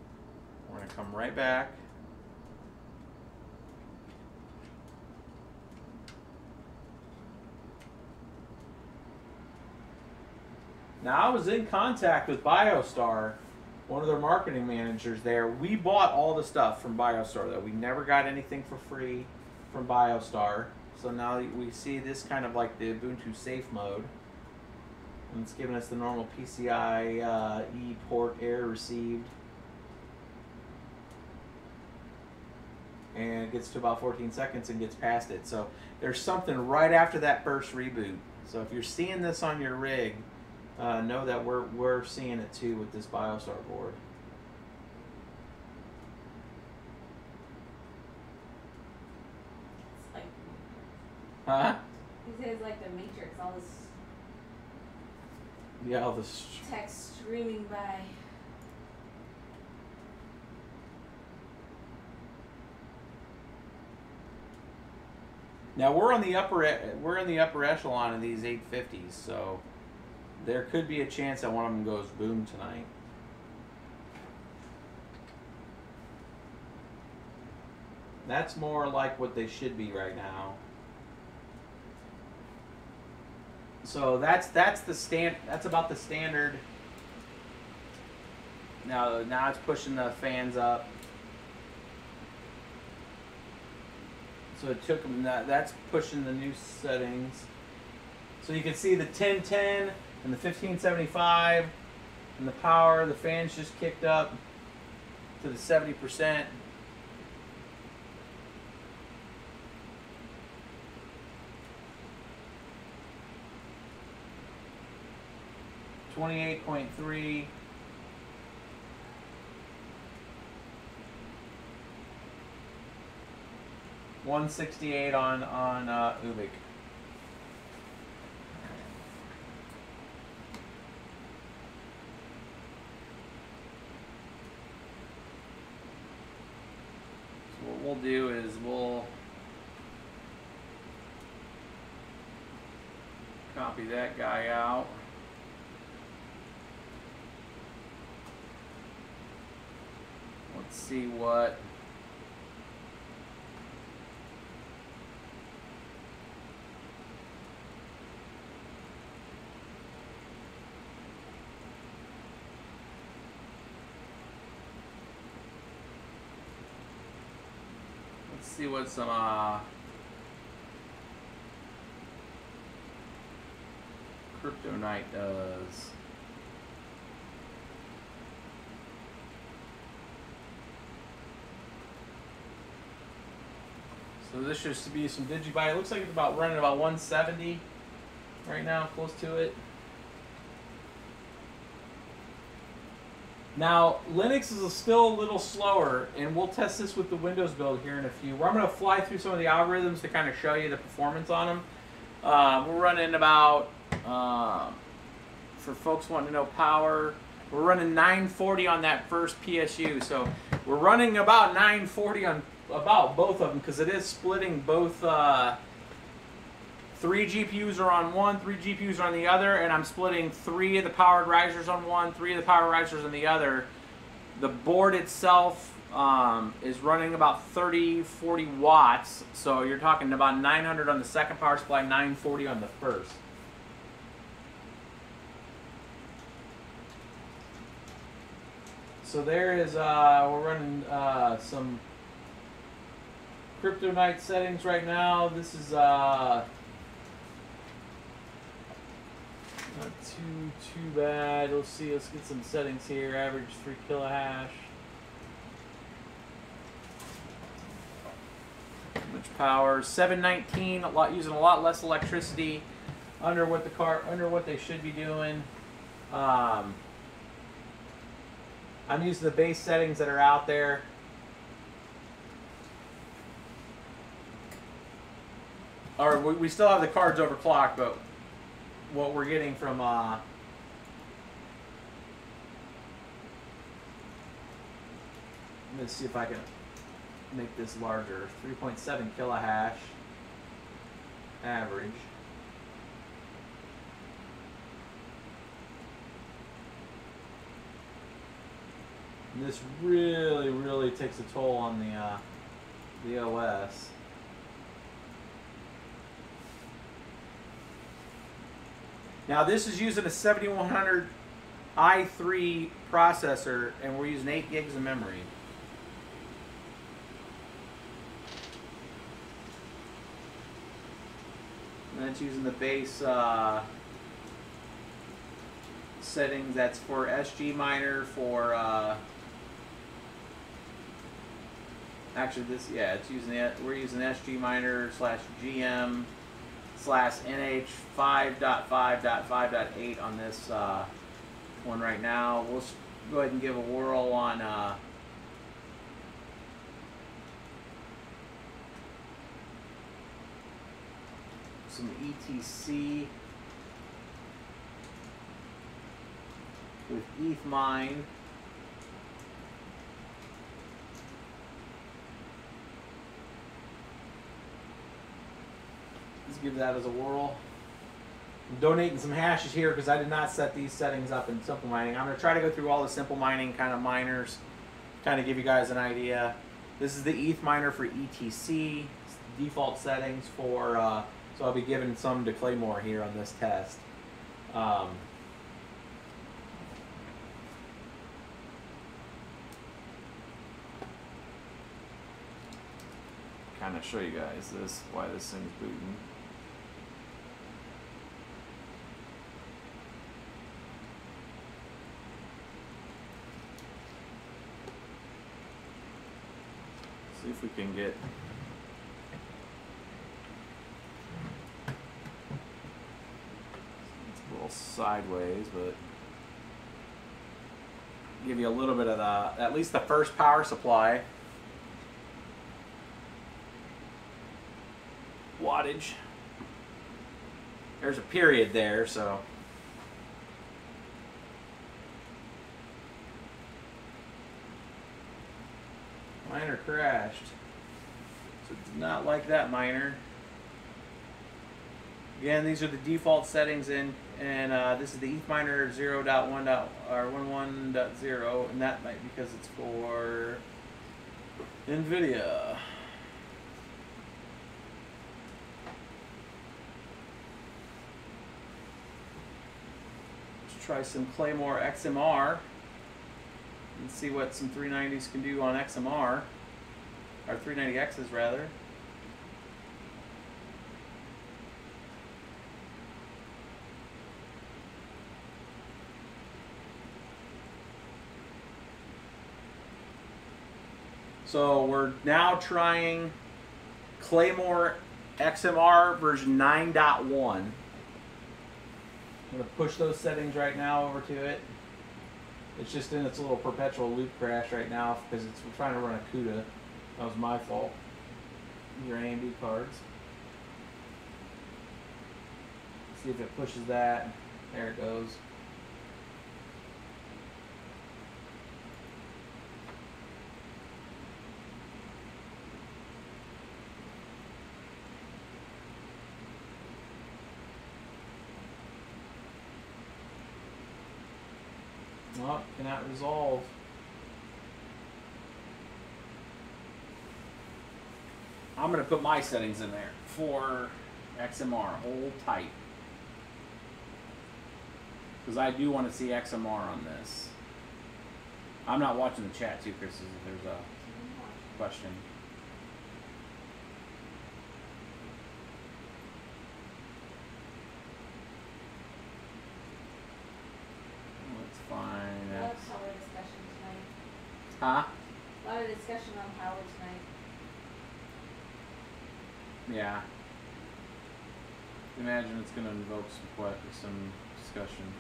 We're going to come right back. Now, I was in contact with BioStar, one of their marketing managers there. We bought all the stuff from BioStar, though. We never got anything for free from BioStar. So now we see this kind of like the Ubuntu safe mode. And it's giving us the normal PCIe port error received. And it gets to about 14 seconds and gets past it. So there's something right after that first reboot. So if you're seeing this on your rig, know that we're seeing it too with this BioStar board. It's like, Huh? he says like the Matrix, all this Yeah, all this. text streaming by. Now we're in the upper echelon of these 850s, so there could be a chance that one of them goes boom tonight. That's more like what they should be right now. So that's about the standard. Now it's pushing the fans up. So it took them that's pushing the new settings. So you can see the 1010 and the 1575 and the power. The fans just kicked up to the 70%. .3 168 on Ubik. So what we'll do is we'll copy that guy out. Let's see what some Kryptonite does. So this should be some digibyte. It looks like it's running about 170 right now, close to it. Now, Linux is still a little slower, and we'll test this with the Windows build here in a few. I'm going to fly through some of the algorithms to kind of show you the performance on them. We're running about, for folks wanting to know power, we're running 940 on that first PSU. So we're running about 940 on about both of them because it is splitting both. 3 GPUs are on one, 3 GPUs are on the other, and I'm splitting 3 of the powered risers on one, 3 of the power risers on the other. The board itself is running about 40 watts, so you're talking about 900 on the second power supply, 940 on the first. So there is, we're running some Kryptonite settings right now. This is not too bad. Let's see. Let's get some settings here. Average 3 kilohash. How much power? 719. Using a lot less electricity. Under what they should be doing. I'm using the base settings that are out there. Or we still have the cards overclocked, but what we're getting from let's see if I can make this larger. 3.7 kilohash average. And this really, really takes a toll on the OS. Now this is using a 7100 i3 processor, and we're using 8 gigs of memory. And that's using the base settings. That's for SG miner, for actually this, yeah, it's using it. We're using SG miner / GM / NH 5.5.5.8 on this one right now. We'll go ahead and give a whirl on some ETC with ETH mine. Let's give that as a whirl. I'm donating some hashes here because I did not set these settings up in simple mining. I'm going to try to go through all the simple mining kind of miners, kind of give you guys an idea. This is the ETH miner for ETC. It's the default settings for, so I'll be giving some to Claymore here on this test. Kind of show you guys this, why this thing's booting. See if we can get it's a little sideways, but give you a little bit of the, at least the first power supply wattage. There's a period there, so miner crashed. So it's not like that miner. Again, these are the default settings in, and this is the ETH miner 0.1 or 11.0, and that might be because it's for NVIDIA. Let's try some Claymore XMR and see what some 390s can do on XMR, or 390Xs rather. So we're now trying Claymore XMR version 9.1. I'm going to push those settings right now over to it. It's just in its little perpetual loop crash right now because we're trying to run a CUDA. That was my fault. Your AMD cards. See if it pushes that. There it goes. Oh, cannot resolve. I'm going to put my settings in there for XMR. Hold tight. Because I do want to see XMR on this. I'm not watching the chat too, Chris, if there's a question. Fine. A lot of power discussion tonight. Huh? A lot of discussion on power tonight. Yeah. Imagine it's going to invoke some discussion.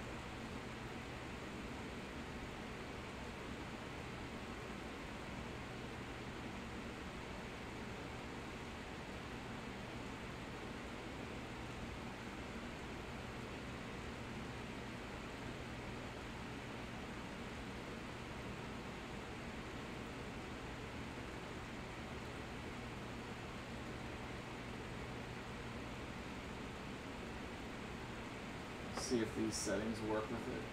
See if these settings work with it.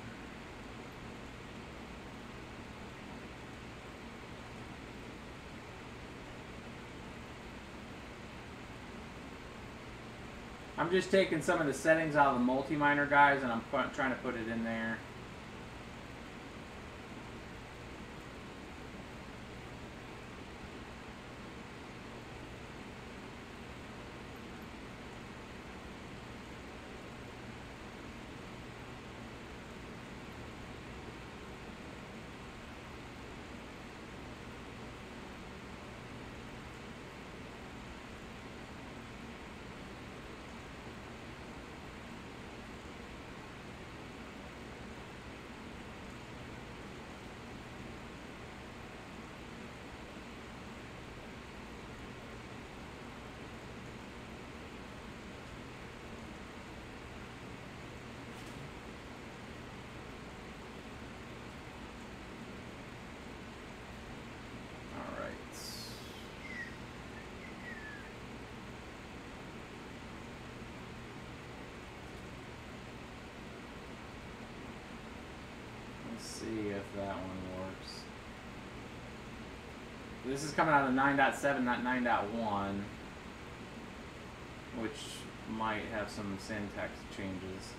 just taking some of the settings out of the multi-miner, guys, and I'm trying to put it in there. See if that one works. This is coming out of 9.7, not 9.1, which might have some syntax changes.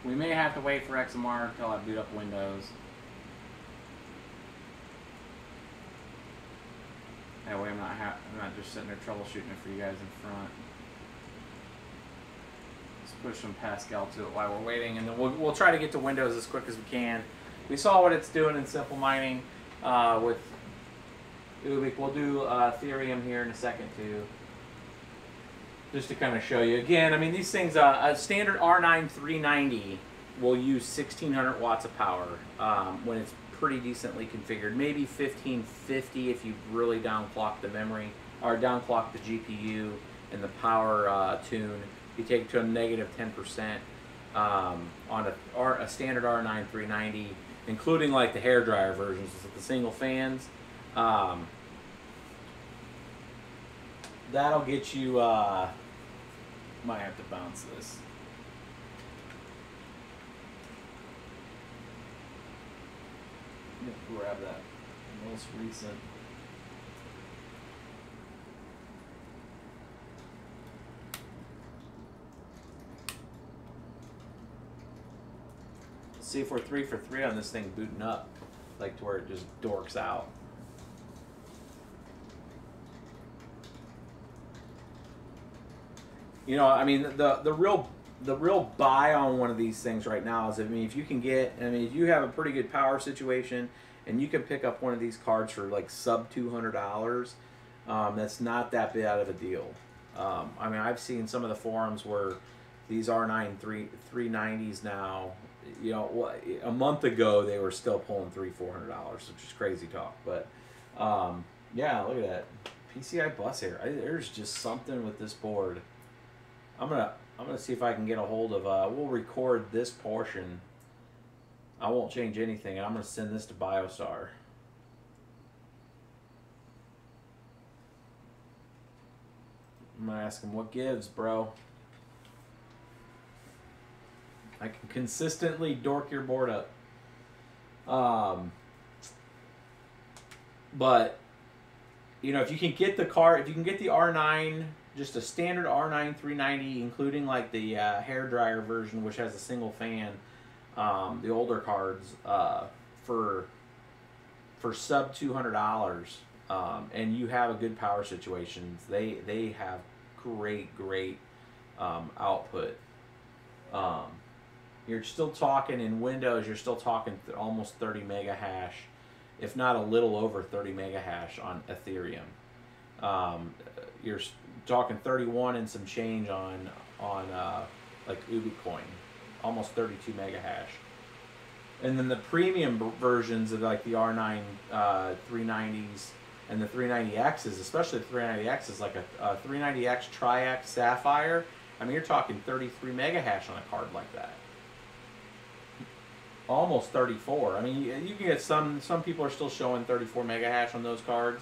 We may have to wait for XMR until I boot up Windows. That way I'm not just sitting there troubleshooting it for you guys in front. Push some Pascal to it while we're waiting, and then we'll try to get to Windows as quick as we can. We saw what it's doing in simple mining with Ubik. We'll do Ethereum here in a second too, just to kind of show you. Again, I mean, these things, a standard R9 390 will use 1600 watts of power when it's pretty decently configured. Maybe 1550 if you really downclock the memory or downclock the GPU and the power tune. You take it to a negative 10% on a standard R9 390, including like the hairdryer versions, the single fans. That'll get you. Might have to bounce this. Grab that most recent. See if we're 3 for 3 on this thing booting up, like to where it just dorks out. You know, I mean, the real buy on one of these things right now is, I mean, if you can get, I mean, if you have a pretty good power situation and you can pick up one of these cards for like sub $200, that's not that bad of a deal. I mean, I've seen some of the forums where these R9 390s now, you know, a month ago they were still pulling $300-400, which is crazy talk. But yeah, look at that PCI bus here. There's just something with this board. I'm gonna see if I can get a hold of. We'll record this portion. I won't change anything, and I'm gonna send this to BioStar. I'm gonna ask him, what gives, bro? I can consistently dork your board up. But, you know, if you can get the car, if you can get the R9, just a standard R9 390, including like the hairdryer version, which has a single fan, the older cards, for sub $200, and you have a good power situation, they have great output. You're still talking in Windows, you're still talking almost 30 mega hash, if not a little over 30 mega hash on Ethereum. You're talking 31 and some change on like Ubitcoin, almost 32 mega hash. And then the premium versions of like the R9 390s and the 390Xs, especially the 390X is like a 390X Tri-X Sapphire. I mean, you're talking 33 mega hash on a card like that. Almost 34. I mean, you can get some people are still showing 34 mega hash on those cards.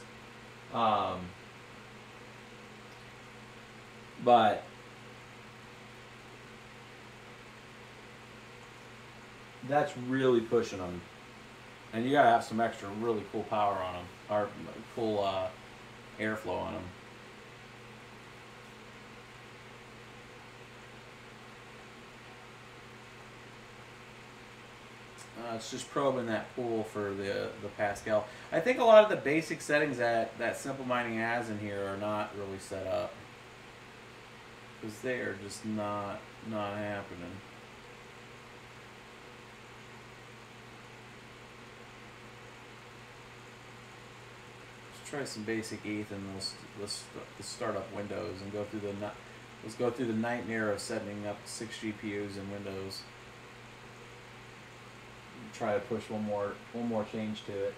But that's really pushing them. And you gotta have some extra really cool power on them, or cool airflow on them. It's just probing that pool for the Pascal. I think a lot of the basic settings that Simple Mining has in here are not really set up, because they are just not happening. Let's try some basic ETH, and let's start up Windows and go through let's go through the nightmare of setting up 6 GPUs in Windows. Try to push one more change to it.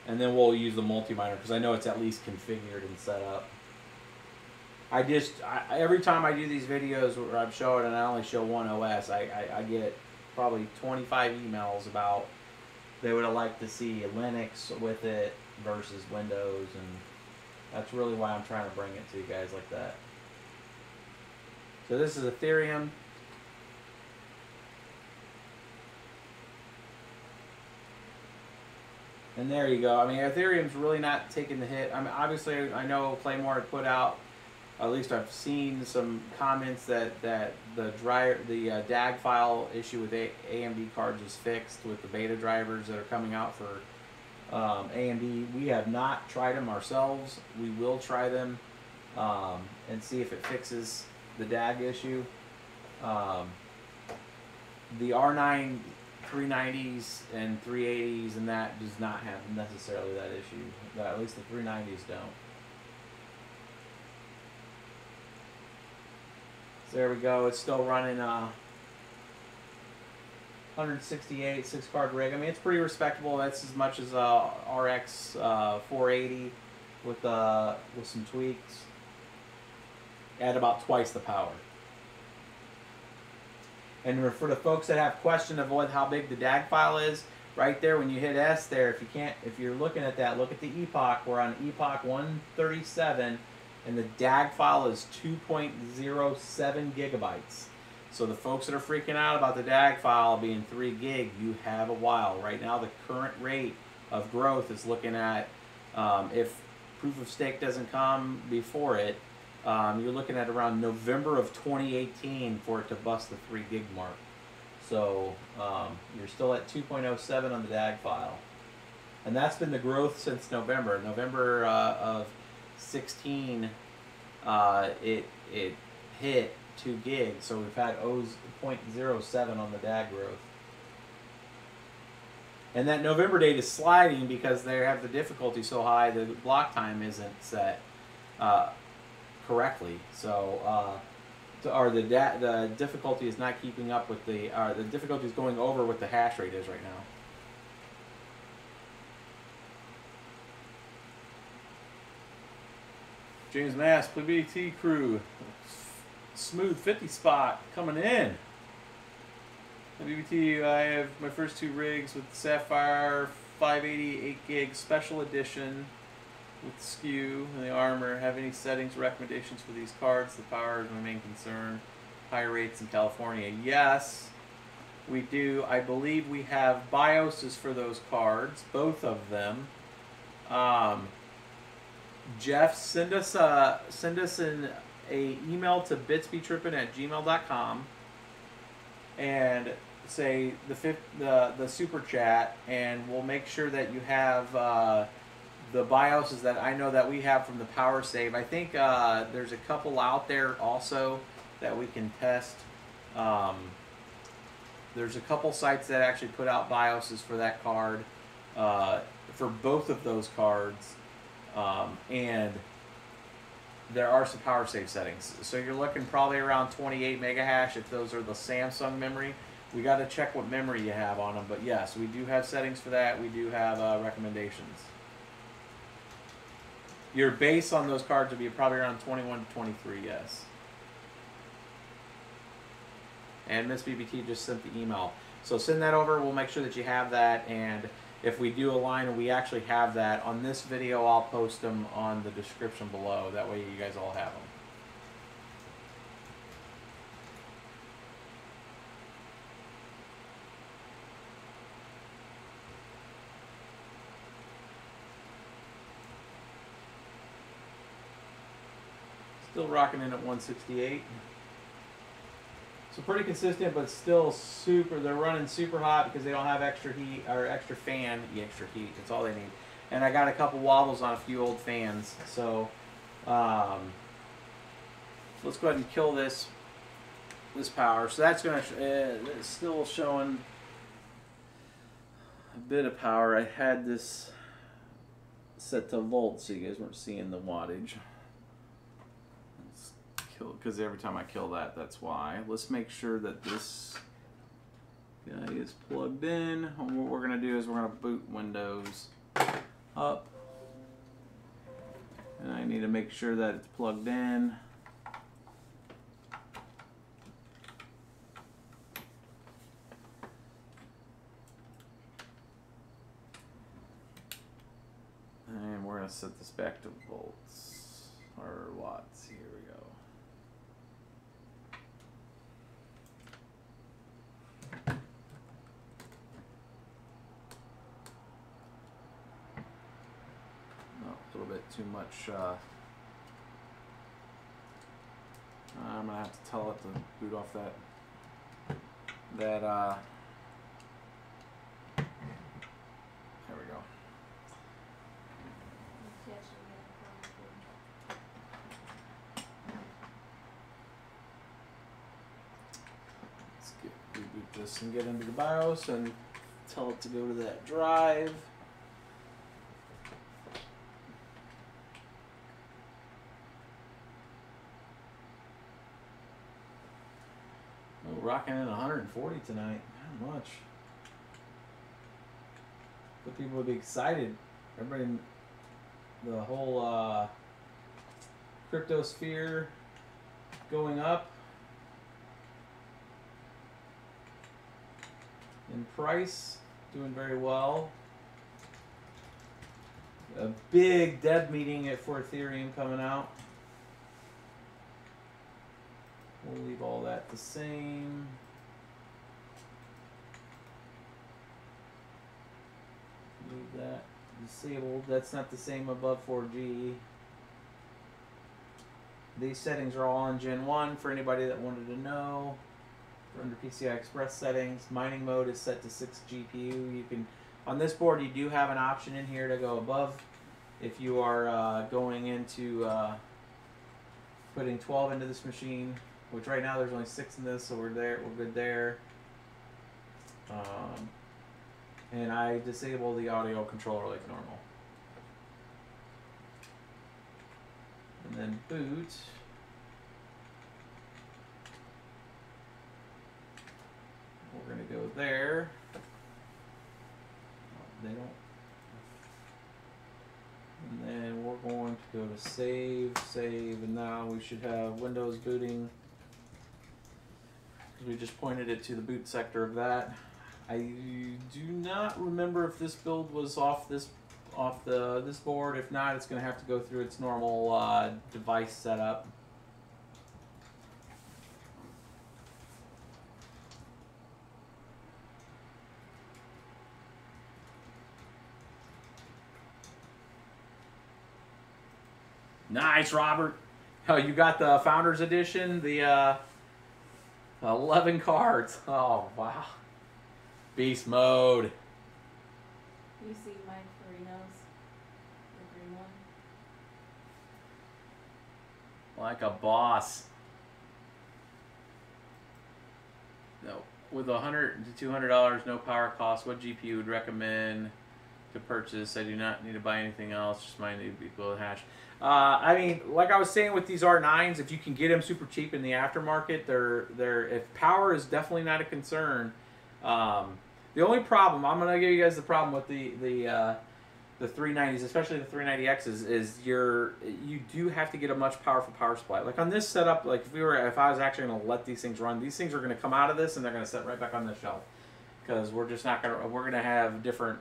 And then we'll use the multi-miner because I know it's at least configured and set up. Every time I do these videos where I'm showing and I only show one OS, I get probably 25 emails about they would have liked to see Linux with it versus Windows, and that's really why I'm trying to bring it to you guys like that. So this is Ethereum. And there you go. I mean, Ethereum's really not taking the hit. I mean, obviously, I know Claymore had put out, at least I've seen some comments that the DAG file issue with AMD cards is fixed with the beta drivers that are coming out for AMD. We have not tried them ourselves. We will try them and see if it fixes the DAG issue. The R9 390s and 380s and that does not have necessarily that issue. At least the 390s don't. So there we go. It's still running 168 6-card rig. I mean, it's pretty respectable. That's as much as RX 480 with some tweaks. At about twice the power. And for the folks that have question of how big the DAG file is, right there when you hit S there, if you're looking at that, look at the epoch. We're on epoch 137, and the DAG file is 2.07 gigabytes. So the folks that are freaking out about the DAG file being 3 gig, you have a while. Right now, the current rate of growth is looking at, if proof of stake doesn't come before it, you're looking at around November of 2018 for it to bust the 3 gig mark. So you're still at 2.07 on the DAG file. And that's been the growth since November. November of 16, it hit 2 gigs. So we've had 0.07 on the DAG growth. And that November date is sliding because they have the difficulty so high, the block time isn't set correctly. So, the difficulty is not keeping up with the difficulty is going over what the hash rate is right now. James Mass, BBT crew, smooth 50 spot coming in. At BBT, I have my first 2 rigs with Sapphire 580 8 gig special edition with skew and the armor. Have any settings, recommendations for these cards? The power is my main concern. Higher rates in California. Yes, we do. I believe we have BIOSes for those cards, both of them. Jeff, send us an email to bitsbetrippin@gmail.com and say the super chat, and we'll make sure that you have the BIOSes that I know that we have from the Power Save. I think there's a couple out there also that we can test. There's a couple sites that actually put out BIOSes for that card, for both of those cards, and there are some Power Save settings. So you're looking probably around 28 mega hash if those are the Samsung memory. We got to check what memory you have on them, but yes, we do have settings for that. We do have recommendations. Your base on those cards would be probably around 21 to 23, yes. And Miss BBT just sent the email. So send that over. We'll make sure that you have that. And if we do align and we actually have that on this video, I'll post them on the description below. That way you guys all have them. Still rocking in at 168. So pretty consistent, but still super. They're running super hot because they don't have extra heat or extra fan. Extra heat. That's all they need. And I got a couple wobbles on a few old fans. So let's go ahead and kill this power. So that's gonna. It's still showing a bit of power. I had this set to volts, so you guys weren't seeing the wattage. Because every time I kill that, that's why. Let's make sure that this guy is plugged in. And what we're going to do is we're going to boot Windows up. And I need to make sure that it's plugged in. And we're going to set this back to volts or watts. Here we go. A little bit too much. I'm gonna have to tell it to boot off that. There we go. Let's reboot this and get into the BIOS and tell it to go to that drive. Rocking in 140 tonight. Not much. But people would be excited. Everybody, the whole crypto sphere going up in price, doing very well. A big dev meeting for Ethereum coming out. We'll leave all that the same. Leave that disabled. That's not the same above 4G. These settings are all on Gen 1 for anybody that wanted to know. We're under PCI Express settings. Mining mode is set to 6 GPU. You can, on this board, you do have an option in here to go above. If you are going into putting 12 into this machine, which right now there's only 6 in this, so we're good there. And I disable the audio controller like normal. And then boot. We're gonna go there. They don't. And then we're going to go to save, and now we should have Windows booting. We just pointed it to the boot sector of that. I do not remember if this build was off this board. If not, it's going to have to go through its normal device setup. Nice, Robert. Oh, you got the Founders Edition, the 11 cards. Oh, wow. Beast mode. You see Mike Farino's, the green one? Like a boss. No, with $100 to $200, no power cost, what GPU would recommend to purchase? I do not need to buy anything else, just mine need to be below hash. I mean, like I was saying with these R9s, if you can get them super cheap in the aftermarket, if power is definitely not a concern. The only problem, I'm gonna give you guys the problem with the 390s, especially the 390Xs, is you do have to get a much powerful power supply. Like on this setup, like if I was actually gonna let these things run, these things are gonna come out of this and they're gonna sit right back on the shelf, because we're gonna have different,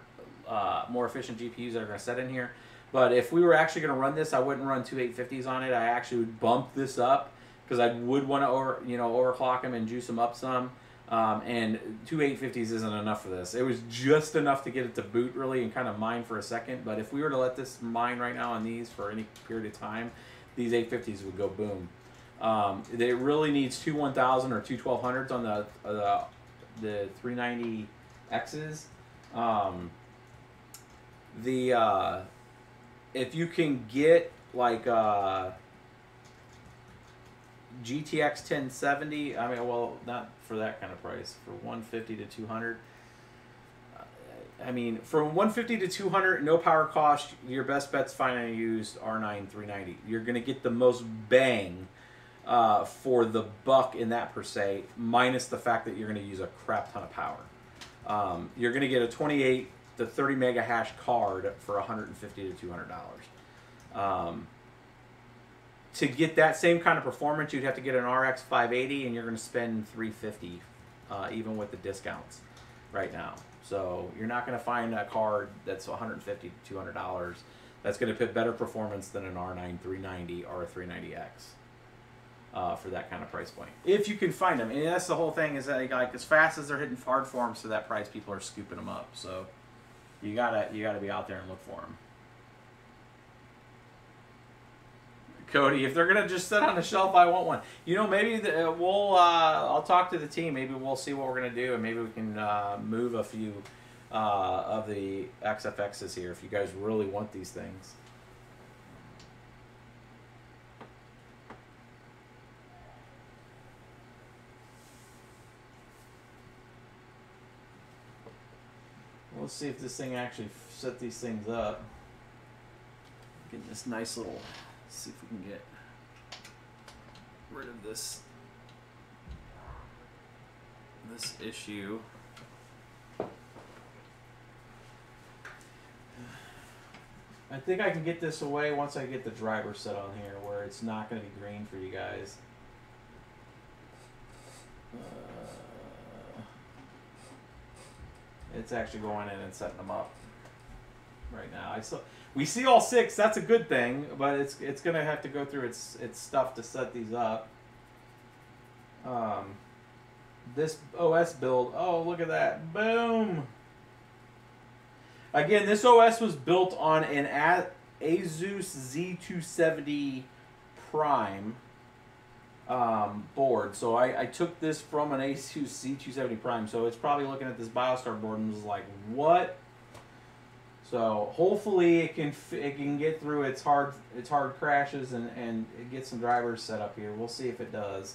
more efficient GPUs that are gonna set in here. But if we were actually going to run this, I wouldn't run two 850s on it. I actually would bump this up because I would want to overclock them and juice them up some. And two 850s isn't enough for this. It was just enough to get it to boot really and kind of mine for a second. But if we were to let this mine right now on these for any period of time, these 850s would go boom. It really needs two 1000 or two 1200s on the 390Xs. If you can get like GTX 1070, I mean, well, not for that kind of price, for 150 to 200. I mean, from 150 to 200, no power cost, your best bet's finding a used R9 390. You're going to get the most bang for the buck in that per se, minus the fact that you're going to use a crap ton of power. You're going to get a 28 to 30 mega hash card for $150 to $200. To get that same kind of performance, you'd have to get an RX 580, and you're going to spend $350, even with the discounts right now. So you're not going to find a card that's $150 to $200 that's going to put better performance than an R9 390 or a 390X for that kind of price point. If you can find them, and that's the whole thing, is that like as fast as they're hitting hard forms to that price, people are scooping them up. So you gotta be out there and look for them. Cody, if they're gonna just sit on the shelf, I want one. You know, maybe we'll. I'll talk to the team. Maybe we'll see what we're gonna do, and maybe we can move a few of the XFXs here if you guys really want these things. Let's see if this thing actually set these things up. Getting this nice little. See if we can get rid of this issue. I think I can get this away once I get the driver set on here where it's not going to be green for you guys. It's actually going in and setting them up right now. We see all 6. That's a good thing, but it's gonna have to go through its stuff to set these up. This OS build. Oh, look at that! Boom. Again, this OS was built on an Asus Z270 Prime board. So I took this from an Asus Z270 Prime. So it's probably looking at this BioStar board and was like, what? So hopefully it can get through its hard crashes and get some drivers set up here. We'll see if it does.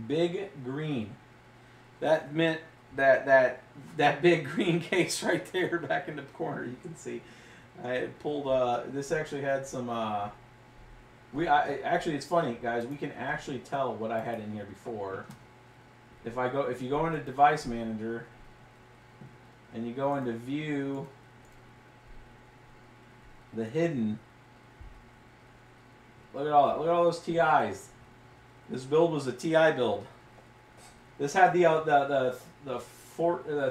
Big green. That meant that big green case right there back in the corner. You can see I pulled. This actually had some. Actually, it's funny, guys. We can actually tell what I had in here before. If you go into Device Manager and you go into View, the hidden, look at all that. Look at all those TIs. This build was a TI build. This had the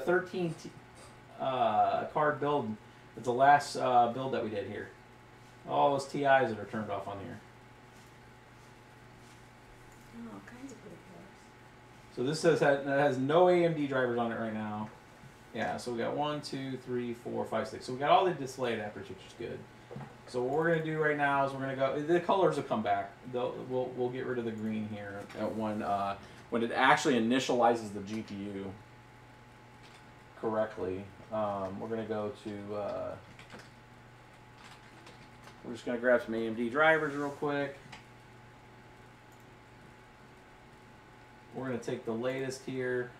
13 card build. It's the last build that we did here. All those TIs that are turned off on here. All kinds of pretty colors. So this says that it has no AMD drivers on it right now. Yeah, so we got 1, 2, 3, 4, 5, 6. So we got all the display adapters, which is good. So what we're gonna do right now is we're gonna go. The colors will come back. We'll get rid of the green here at when it actually initializes the GPU correctly. We're gonna go to. We're just gonna grab some AMD drivers real quick. We're gonna take the latest here.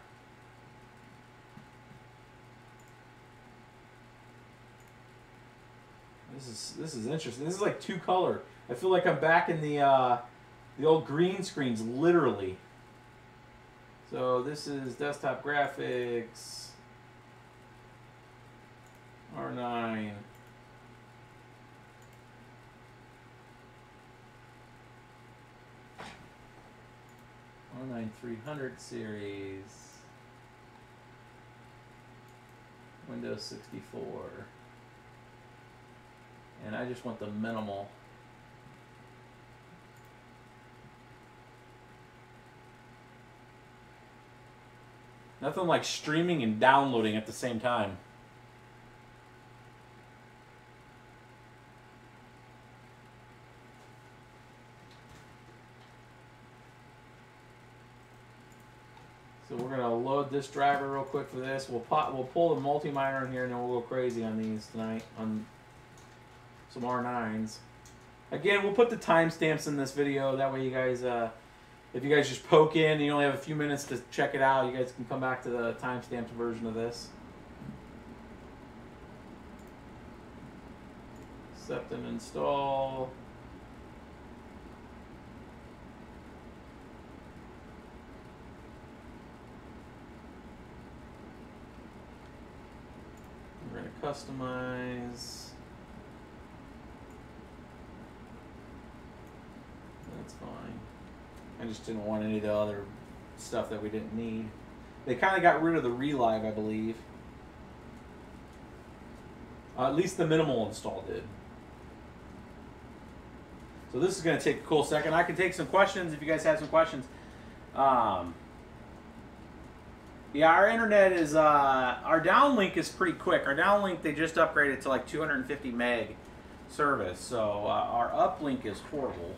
This is interesting. This is like 2-color. I feel like I'm back in the old green screens, literally. So this is desktop graphics, R9. R9 300 series, Windows 64. And I just want the minimal. Nothing like streaming and downloading at the same time. So we're gonna load this driver real quick for this. We'll pull the multi-miner in here, and then we'll go crazy on these tonight on some R9s. Again, we'll put the timestamps in this video. That way, you guys, if you guys just poke in and you only have a few minutes to check it out, you guys can come back to the timestamped version of this. Accept and install. We're going to customize. That's fine. I just didn't want any of the other stuff that we didn't need. They kind of got rid of the relive, I believe. At least the minimal install did. So this is going to take a cool second. I can take some questions if you guys have some questions. Yeah, our internet is, our downlink is pretty quick. Our downlink, they just upgraded to like 250 meg service. So our uplink is horrible.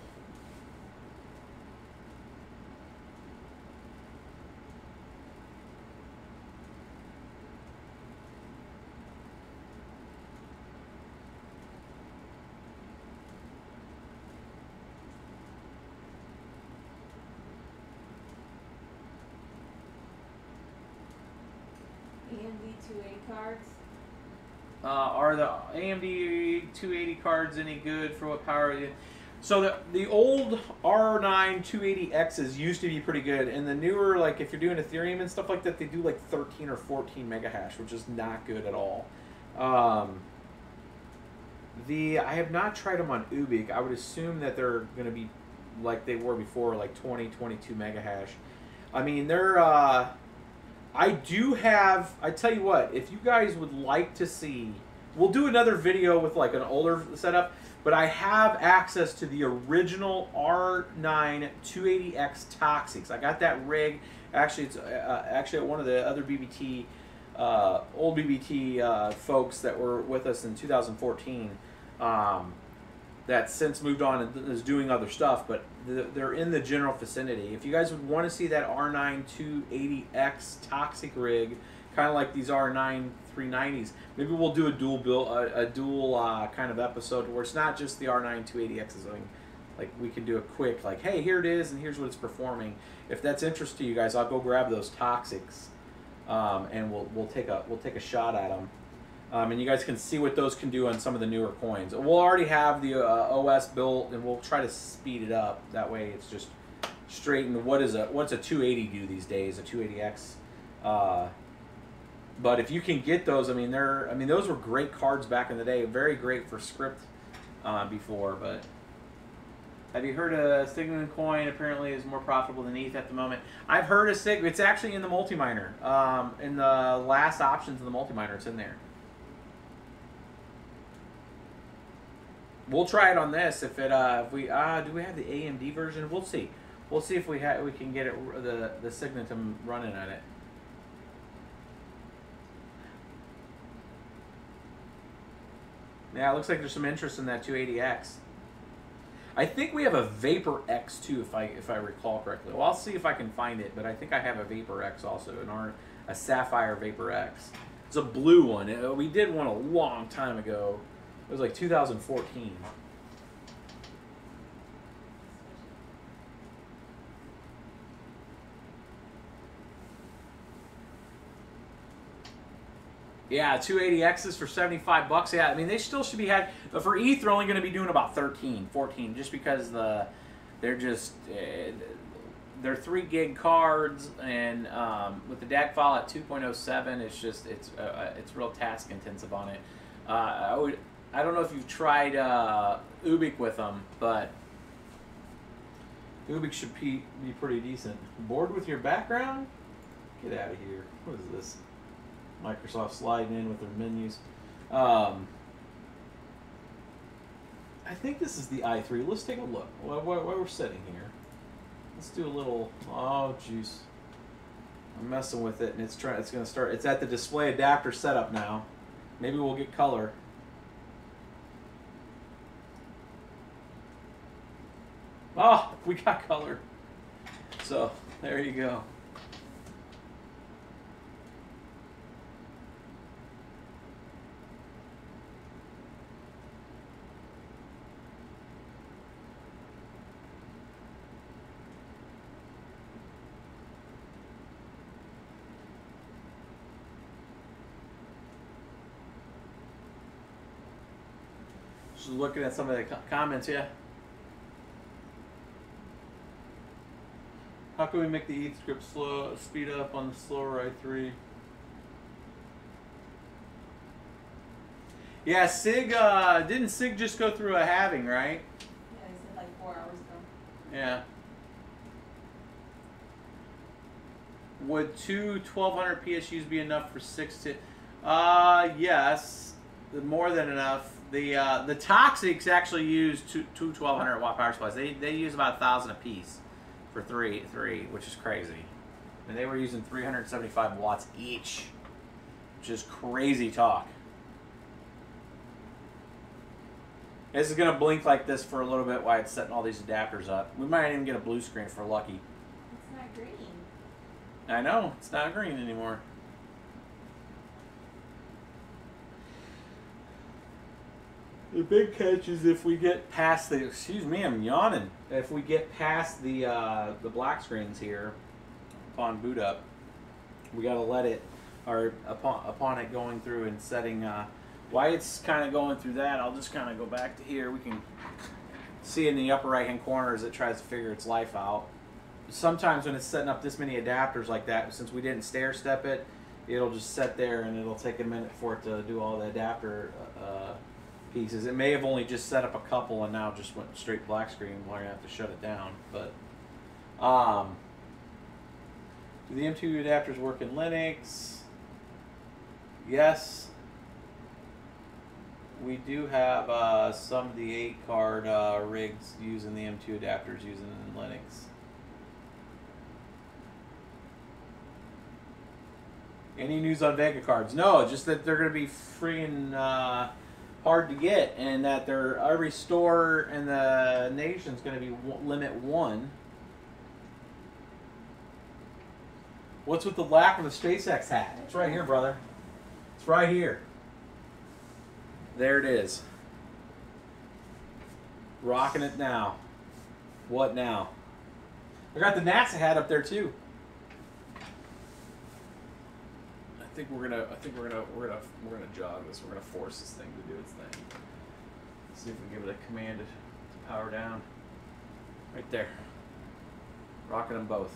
AMD 280 cards. Are the AMD 280 cards any good for what power? So the old R9 280Xs used to be pretty good, and the newer, like if you're doing Ethereum and stuff like that, they do like 13 or 14 mega hash, which is not good at all. I have not tried them on Ubik. I would assume that they're going to be like they were before, like 20, 22 mega hash. I mean, they're I do have, I tell you what, if you guys would like to see, we'll do another video with like an older setup, but I have access to the original R9 280X Toxics. I got that rig. Actually, it's actually at one of the other BBT, old BBT folks that were with us in 2014. That since moved on and is doing other stuff, but they're in the general vicinity. If you guys would want to see that R9 280X Toxic rig, kind of like these R9 390s, maybe we'll do a dual build, a dual kind of episode where it's not just the R9 280Xs. Like we can do a quick, like, hey, here it is, and here's what it's performing. If that's interest to you guys, I'll go grab those Toxics, and we'll take a shot at them. And you guys can see what those can do on some of the newer coins. We'll already have the OS built, and we'll try to speed it up. That way, it's just straight. And what's a 280 do these days? A 280X. But if you can get those, I mean, those were great cards back in the day. Very great for script before. But have you heard a Sigma coin apparently is more profitable than ETH at the moment? I've heard a Sigma. It's actually in the multi-miner. In the last options of the multi-miner, it's in there. We'll try it on this. If it if we do we have the AMD version? We'll see. We'll see if we can get it the Signatum running on it. Yeah, it looks like there's some interest in that 280X. I think we have a Vapor X too, if I recall correctly. Well, I'll see if I can find it, but I think I have a Vapor X also, a Sapphire Vapor X. It's a blue one. We did one a long time ago. It was like 2014. Yeah, 280Xs for 75 bucks. Yeah, I mean, they still should be had. But for ETH, they're only going to be doing about 13, 14, just because they're just they're 3 gig cards, and with the DAC file at 2.07, it's just it's real task intensive on it. I don't know if you've tried Ubik with them, but Ubik should be pretty decent. Bored with your background? Get out of here. What is this? Microsoft sliding in with their menus. I think this is the i3. Let's take a look while we're sitting here. Let's do a little. Oh, juice! I'm messing with it, and it's going to start. It's at the display adapter setup now. Maybe we'll get color. Oh, we got color. So there you go. Just looking at some of the comments, yeah. How can we make the ETH script speed up on the slower i3? Yeah, Sig, didn't Sig just go through a halving, right? Yeah, they said like 4 hours ago. Yeah. Would two 1200 PSUs be enough for 6 to... yes, more than enough. The Toxics actually use two 1200 watt power supplies. They use about 1,000 a piece for three, which is crazy. And they were using 375 watts each, which is crazy talk. This is gonna blink like this for a little bit while it's setting all these adapters up. We might even get a blue screen for lucky. It's not green. I know, it's not green anymore. The big catch is if we get past the, excuse me, I'm yawning. If we get past the black screens here upon boot up, we gotta let it, or upon it going through and setting, while it's kind of going through that, I'll just kind of go back to here. We can see in the upper right hand corner as it tries to figure its life out. Sometimes when it's setting up this many adapters like that, since we didn't stair step it, it'll just sit there and it'll take a minute for it to do all the adapter pieces. It may have only just set up a couple and now just went straight black screen. We're gonna have to shut it down. But do the M2 adapters work in Linux? Yes. We do have some of the 8 card rigs using the M2 adapters using in Linux. Any news on Vega cards? No, just that they're going to be freaking hard to get, and that every store in the nation is going to be limit 1. What's with the lack of the SpaceX hat? It's right here, brother. It's right here. There it is. Rocking it now. What now? I got the NASA hat up there too. I think we're gonna jog this. We're gonna force this thing to do its thing. See if we give it a command to power down. Right there. Rocking them both.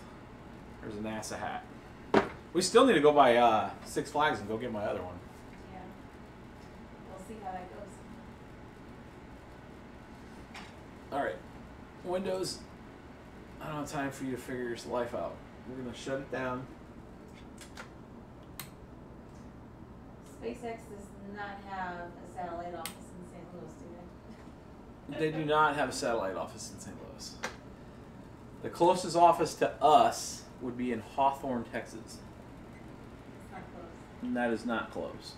There's a NASA hat. We still need to go by Six Flags and go get my other one. Yeah. We'll see how that goes. Alright. Windows, I don't have time for you to figure your life out. We're going to shut it down. SpaceX does not have a satellite office in St. Louis, do they? They do not have a satellite office in St. Louis. The closest office to us would be in Hawthorne, Texas. It's not close. And that is not close.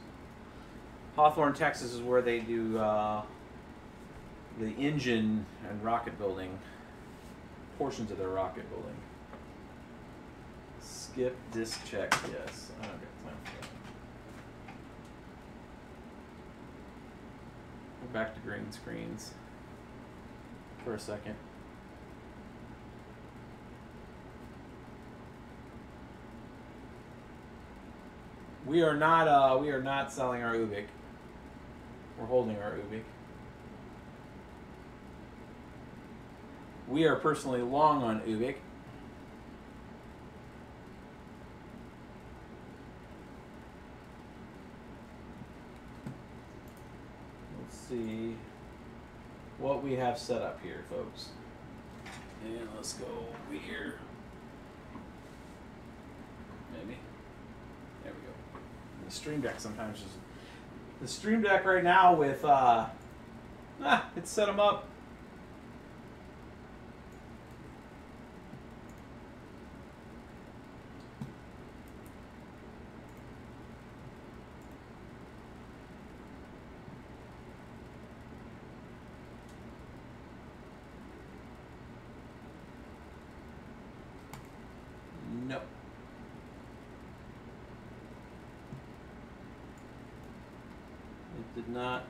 Hawthorne, Texas is where they do the engine and rocket building, portions of their rocket building. Skip disk check, yes. I don't got time for that. We're back to green screens for a second. We are not selling our Ubik. We're holding our Ubik. We are personally long on Ubik. Let's see what we have set up here, folks. And let's go over here. Maybe. There we go. The Stream Deck sometimes just... The Stream Deck right now with... it's set them up. Nope. It did not.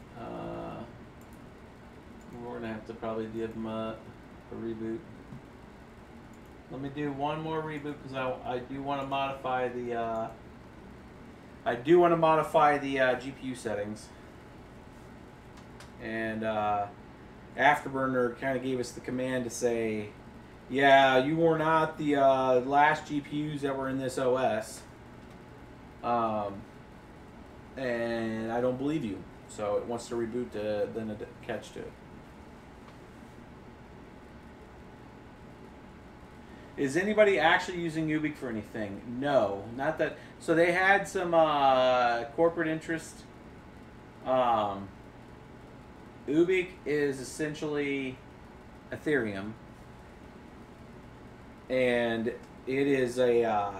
We're gonna have to probably give them a reboot. Let me do one more reboot because I do want to modify the GPU settings. and Afterburner kind of gave us the command to say, yeah, you were not the last GPUs that were in this OS, and I don't believe you. So it wants to reboot then a catch to it. Is anybody actually using Ubik for anything? No, not that. So they had some corporate interest. Ubik is essentially Ethereum, and it is a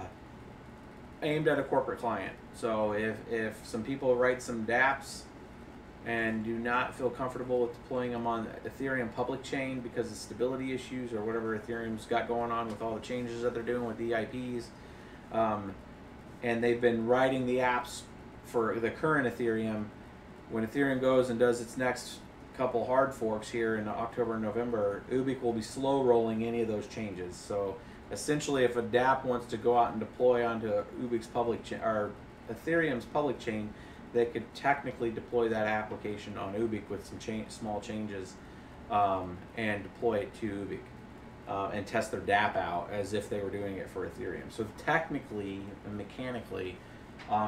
aimed at a corporate client. So if some people write some dApps and do not feel comfortable with deploying them on Ethereum public chain because of stability issues or whatever Ethereum's got going on with all the changes that they're doing with EIPs, and they've been writing the apps for the current Ethereum, when Ethereum goes and does its next couple hard forks here in October and November, Ubik will be slow rolling any of those changes. So essentially, if a dApp wants to go out and deploy onto Ubik's public chain or Ethereum's public chain, they could technically deploy that application on Ubik with some small changes and deploy it to Ubik and test their dApp out as if they were doing it for Ethereum. So technically and mechanically,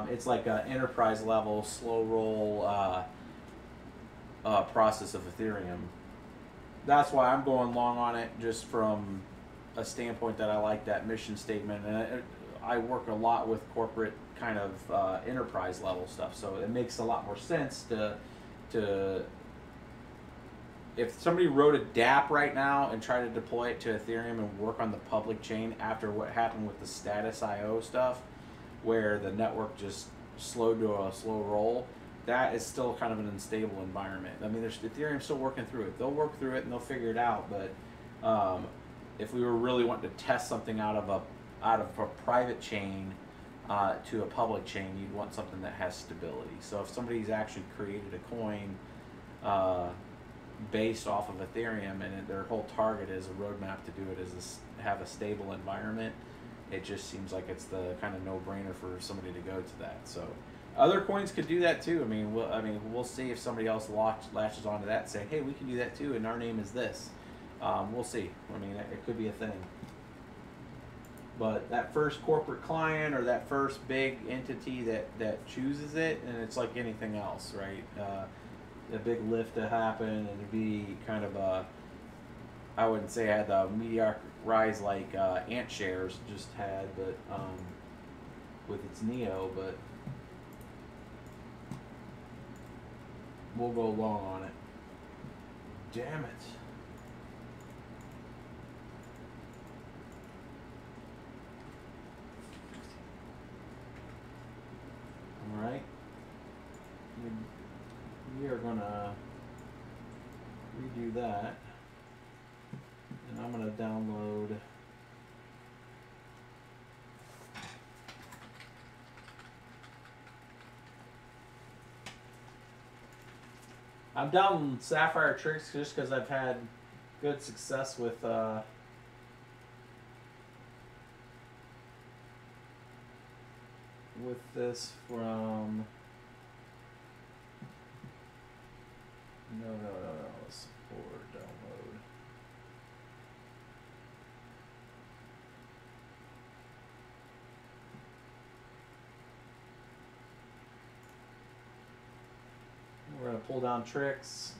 it's like an enterprise level slow roll process of Ethereum. That's why I'm going long on it, just from a standpoint that I like that mission statement, and I work a lot with corporate kind of enterprise level stuff, so it makes a lot more sense to if somebody wrote a dApp right now and tried to deploy it to Ethereum and work on the public chain after what happened with the status IO stuff, where the network just slowed to a slow roll, that is still kind of an unstable environment. I mean, Ethereum's still working through it. They'll work through it and they'll figure it out, but if we were really wanting to test something out of a private chain to a public chain, you'd want something that has stability. So if somebody's actually created a coin based off of Ethereum and their whole target is a roadmap to do it is have a stable environment, it just seems like it's the kind of no-brainer for somebody to go to that. So other coins could do that too. I mean, we'll see if somebody else latches onto that and say, hey, we can do that too, and our name is this. We'll see. I mean, it could be a thing. But that first corporate client or that first big entity that chooses it, and it's like anything else, right? A big lift to happen, and it'd be kind of a, I wouldn't say I had the meteoric rise like Ant Shares just had, but with its Neo, but we'll go long on it. Damn it. Alright, we are going to redo that, and I'm going to download I'm downloading Sapphire Tricks just because I've had good success with this from no support download. We're going to pull down tricks.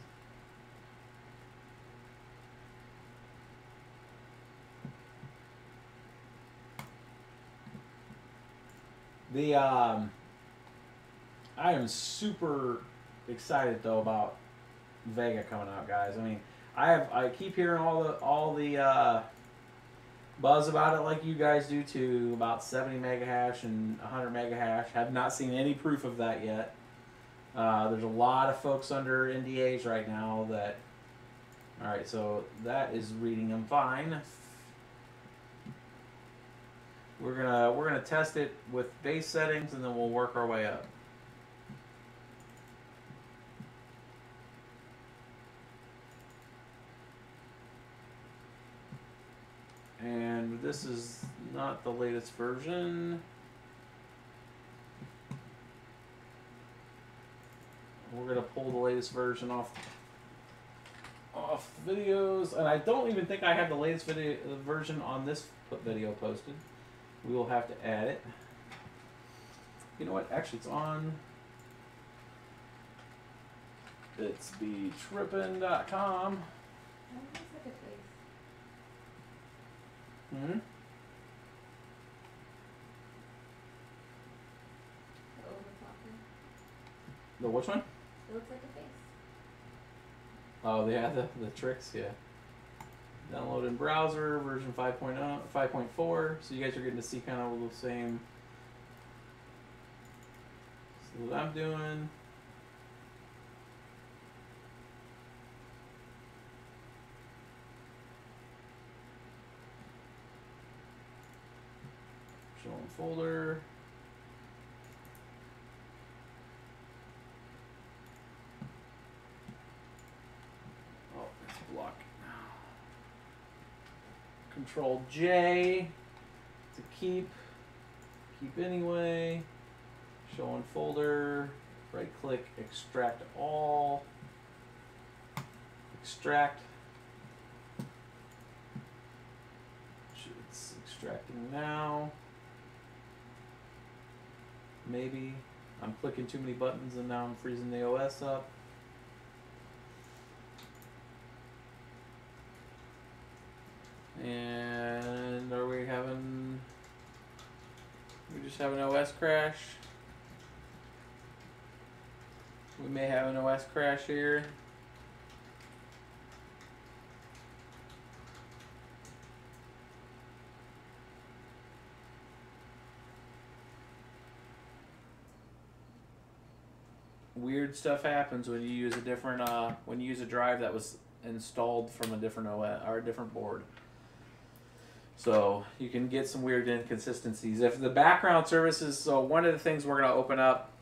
I am super excited though about Vega coming out, guys. I mean, I keep hearing all the buzz about it like you guys do too, about 70 mega hash and 100 mega hash. Have not seen any proof of that yet. There's a lot of folks under NDAs right now that. All right, so that is reading them fine. We're gonna test it with base settings, and then we'll work our way up. And this is not the latest version. We're gonna pull the latest version off off videos, and I don't even think I have the latest video version on this video posted. We will have to add it. You know what? Actually, it's on. It's betrippin.com. That looks like a face. Hmm. The overclocker. The which one? It looks like a face. Oh, yeah, the tricks, yeah. Download in browser, version 5.0, 5.4. So you guys are getting to see kind of the same. See what I'm doing. Showing folder. Oh, it's block. Control J to keep anyway. Showing folder. Right click, extract all. Extract. It's extracting now. Maybe I'm clicking too many buttons and now I'm freezing the OS up. And are we having? We just have an OS crash. We may have an OS crash here. Weird stuff happens when you use a different when you use a drive that was installed from a different OS or a different board. So you can get some weird inconsistencies. If the background services, so one of the things we're going to open up,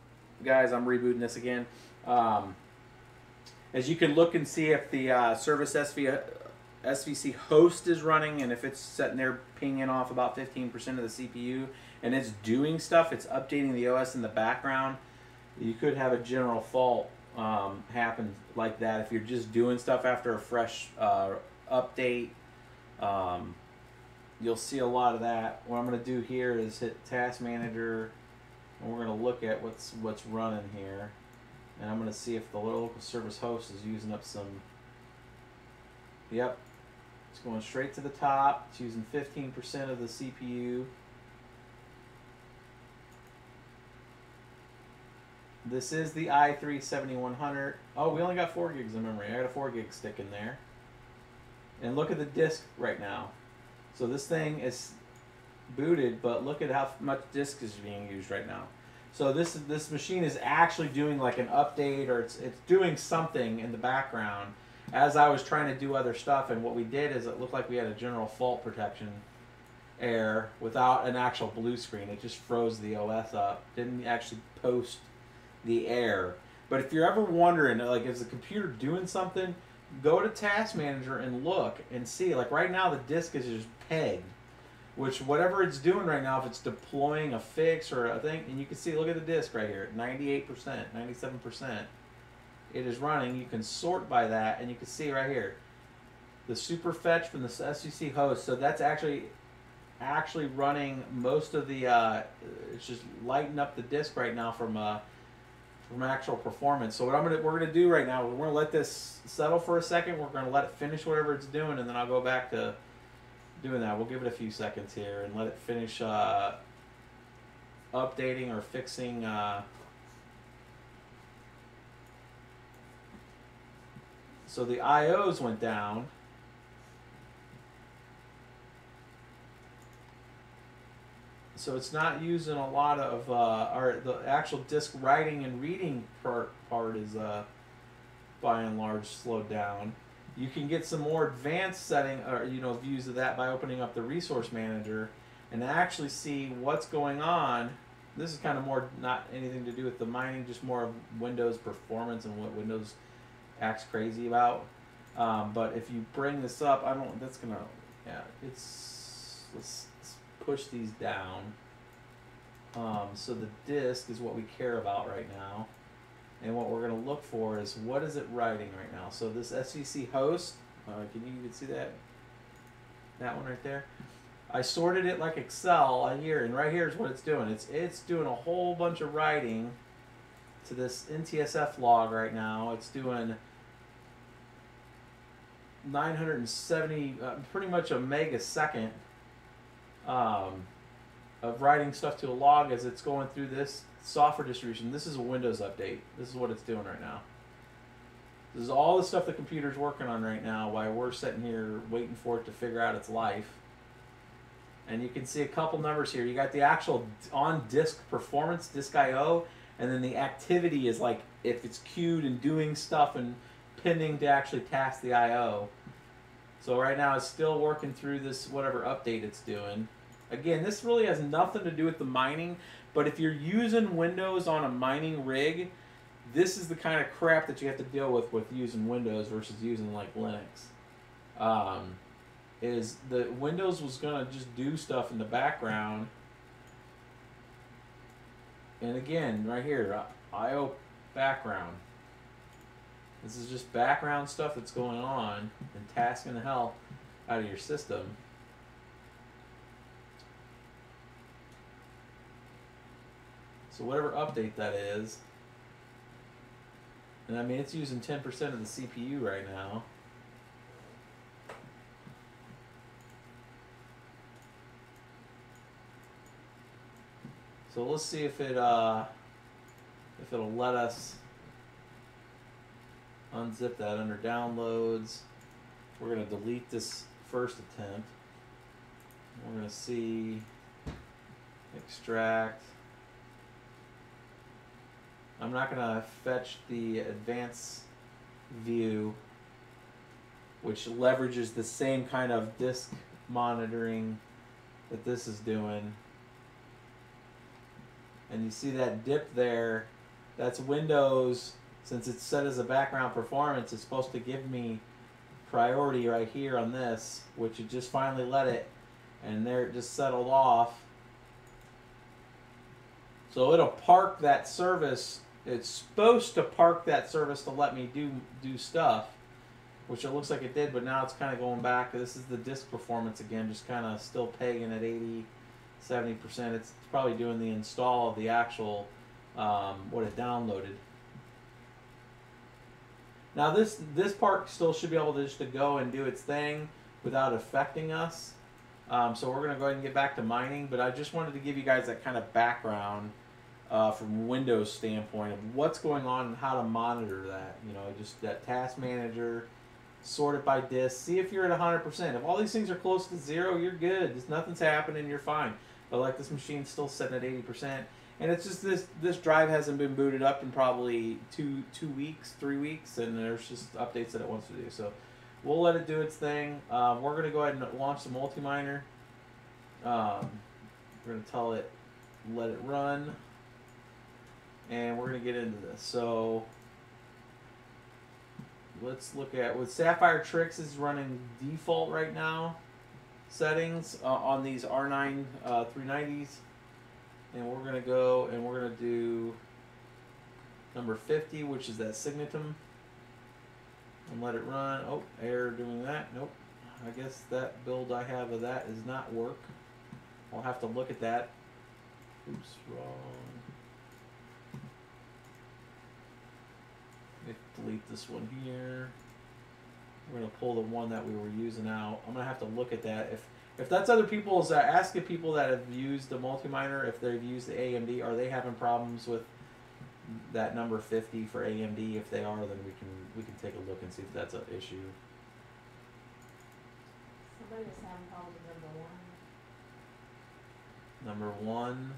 guys, I'm rebooting this again. As you can look and see if the service SVC host is running, and if it's sitting there pinging off about 15% of the CPU, and it's doing stuff, it's updating the OS in the background. You could have a general fault happen like that if you're just doing stuff after a fresh update. You'll see a lot of that. What I'm going to do here is hit Task Manager, and we're going to look at what's running here, and I'm going to see if the local service host is using up some. Yep, it's going straight to the top. It's using 15% of the CPU. This is the i3 7100. Oh, we only got 4 gigs of memory. I got a 4 gig stick in there. And look at the disk right now. So this thing is booted, but look at how much disk is being used right now. So this machine is actually doing like an update, or it's doing something in the background as I was trying to do other stuff. And what we did is it looked like we had a general fault protection error without an actual blue screen. It just froze the OS up. Didn't actually post the error. But if you're ever wondering, like, is the computer doing something, go to Task Manager and look and see. Like right now, the disk is just pegged, which whatever it's doing right now, if it's deploying a fix or a thing, and you can see, look at the disk right here, 98%, 97%. It is running. You can sort by that, and you can see right here the super fetch from the SVC host. So that's actually running most of the. It's just lighting up the disk right now from actual performance. So what we're gonna do right now, we're gonna let this settle for a second. We're gonna let it finish whatever it's doing, and then I'll go back to doing that. We'll give it a few seconds here and let it finish updating or fixing. So the IOs went down. So it's not using a lot of, or the actual disk writing and reading part is, by and large, slowed down. You can get some more advanced setting, or views of that by opening up the Resource Manager and actually see what's going on. This is kind of more not anything to do with the mining, just more of Windows performance and what Windows acts crazy about. But if you bring this up, that's gonna, yeah, let's push these down. So the disk is what we care about right now. And what we're going to look for is what is it writing right now. So this SVC host, can you even see that? That one right there. I sorted it like Excel here, and right here is what it's doing. It's doing a whole bunch of writing to this NTSF log right now. It's doing 970, pretty much a megasecond of writing stuff to a log as it's going through this software distribution. This is a Windows update. This is what it's doing right now. This is all the stuff the computer's working on right now while we're sitting here waiting for it to figure out its life. And you can see a couple numbers here. You got the actual on-disk performance, disk I/O, and then the activity is like if it's queued and doing stuff and pending to actually task the I/O. So right now it's still working through this whatever update it's doing. Again, this really has nothing to do with the mining, but if you're using Windows on a mining rig, this is the kind of crap that you have to deal with using Windows versus using like Linux. Is the Windows was gonna just do stuff in the background, and again right here, I/O background. This is just background stuff that's going on and tasking the hell out of your system. So whatever update that is, and I mean it's using 10% of the CPU right now. So let's see if it'll let us unzip that under downloads. We're going to delete this first attempt. We're going to see extract. I'm not going to fetch the advanced view, which leverages the same kind of disk monitoring that this is doing. And you see that dip there, that's Windows. Since it's set as a background performance, it's supposed to give me priority right here on this, which it just finally let it, and there it just settled off. So it'll park that service. It's supposed to park that service to let me do stuff, which it looks like it did, but now it's kind of going back. This is the disk performance again, just kind of still pegging at 80-70%. It's probably doing the install of the actual what it downloaded. Now this part still should be able to just to go and do its thing without affecting us. So we're going to go ahead and get back to mining, but I just wanted to give you guys that kind of background from Windows standpoint of what's going on and how to monitor that. You know, just that task manager, sort it by disk, see if you're at 100%. If all these things are close to 0, you're good. Just nothing's happening, you're fine. But like this machine's still sitting at 80%. And it's just this drive hasn't been booted up in probably 2 weeks, 3 weeks, and there's just updates that it wants to do. So we'll let it do its thing. We're going to go ahead and launch the multi-miner. We're going to tell it, let it run. And we're going to get into this. So let's look at, with Sapphire Tricks is running default right now settings on these R9 390s. And we're going to go and we're going to do number 50, which is that Signatum, and let it run. Oh, error doing that. Nope. I guess that build I have of that does not work. I'll have to look at that. Oops, wrong. Let me delete this one here. We're going to pull the one that we were using out. I'm going to have to look at that. If that's other people's, asking people that have used the multi-miner, if they've used the AMD, are they having problems with that number 50 for AMD? If they are, then we can take a look and see if that's an issue. Somebody was having problems with number 1. Number 1,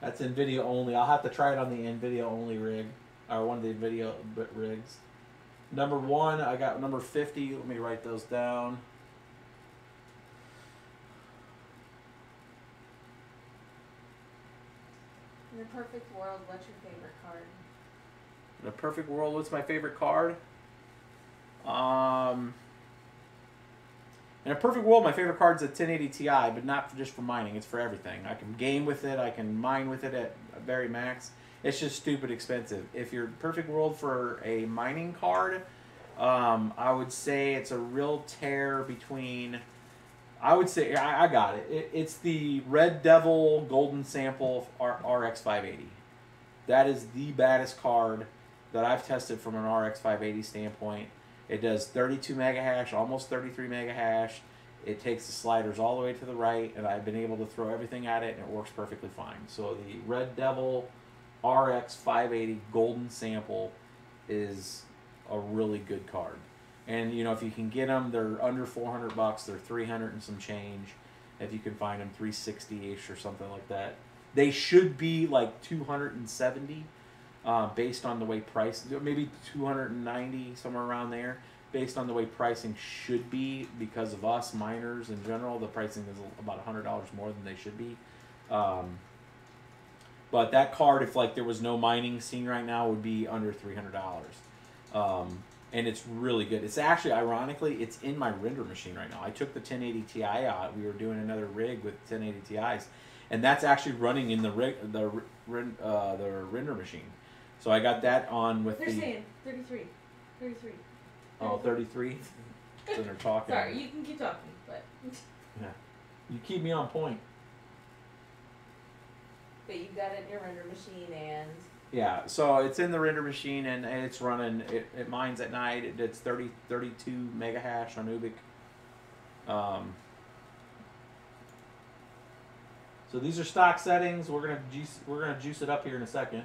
that's NVIDIA only. I'll have to try it on the NVIDIA only rig, or one of the NVIDIA rigs. Number 1, I got number 50. Let me write those down. In a perfect world, what's your favorite card? In a perfect world, what's my favorite card? In a perfect world, my favorite card is a 1080 Ti, but not just for mining. It's for everything. I can game with it. I can mine with it at very max. It's just stupid expensive. If you're perfect world for a mining card, I would say it's a real tear between. I would say I got it. It's the Red Devil Golden Sample RX 580. That is the baddest card that I've tested from an RX 580 standpoint. It does 32 mega hash, almost 33 mega hash. It takes the sliders all the way to the right, and I've been able to throw everything at it, and it works perfectly fine. So the Red Devil RX 580 Golden Sample is a really good card. And you know, if you can get them, they're under $400. They're 300 and some change. If you can find them, 360-ish or something like that. They should be like 270, based on the way price, maybe 290, somewhere around there, based on the way pricing should be because of us miners in general. The pricing is about $100 more than they should be. But that card, if like there was no mining scene right now, would be under $300. And it's really good. It's actually, ironically, it's in my render machine right now. I took the 1080 Ti out. We were doing another rig with 1080 Ti's, and that's actually running in the render machine. So I got that on with They're saying 33. 33. Oh, 33? So they're talking. Sorry, you can keep talking, but... Yeah. You keep me on point. But you got it in your render machine and... Yeah, so it's in the render machine and it's running, it mines at night. It's 32 mega hash on Ubik. So these are stock settings. We're gonna juice it up here in a second.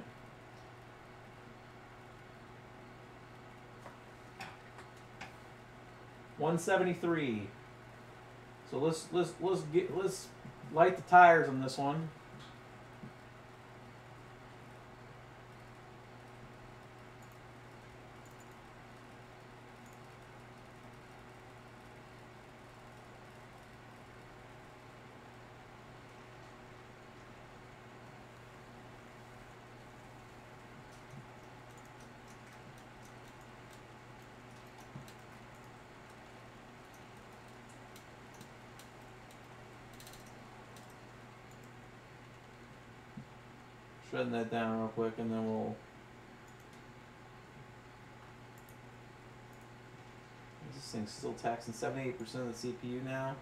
$173. So let's light the tires on this one. Shutting that down real quick, and then we'll. This thing's still taxing 78% of the CPU now.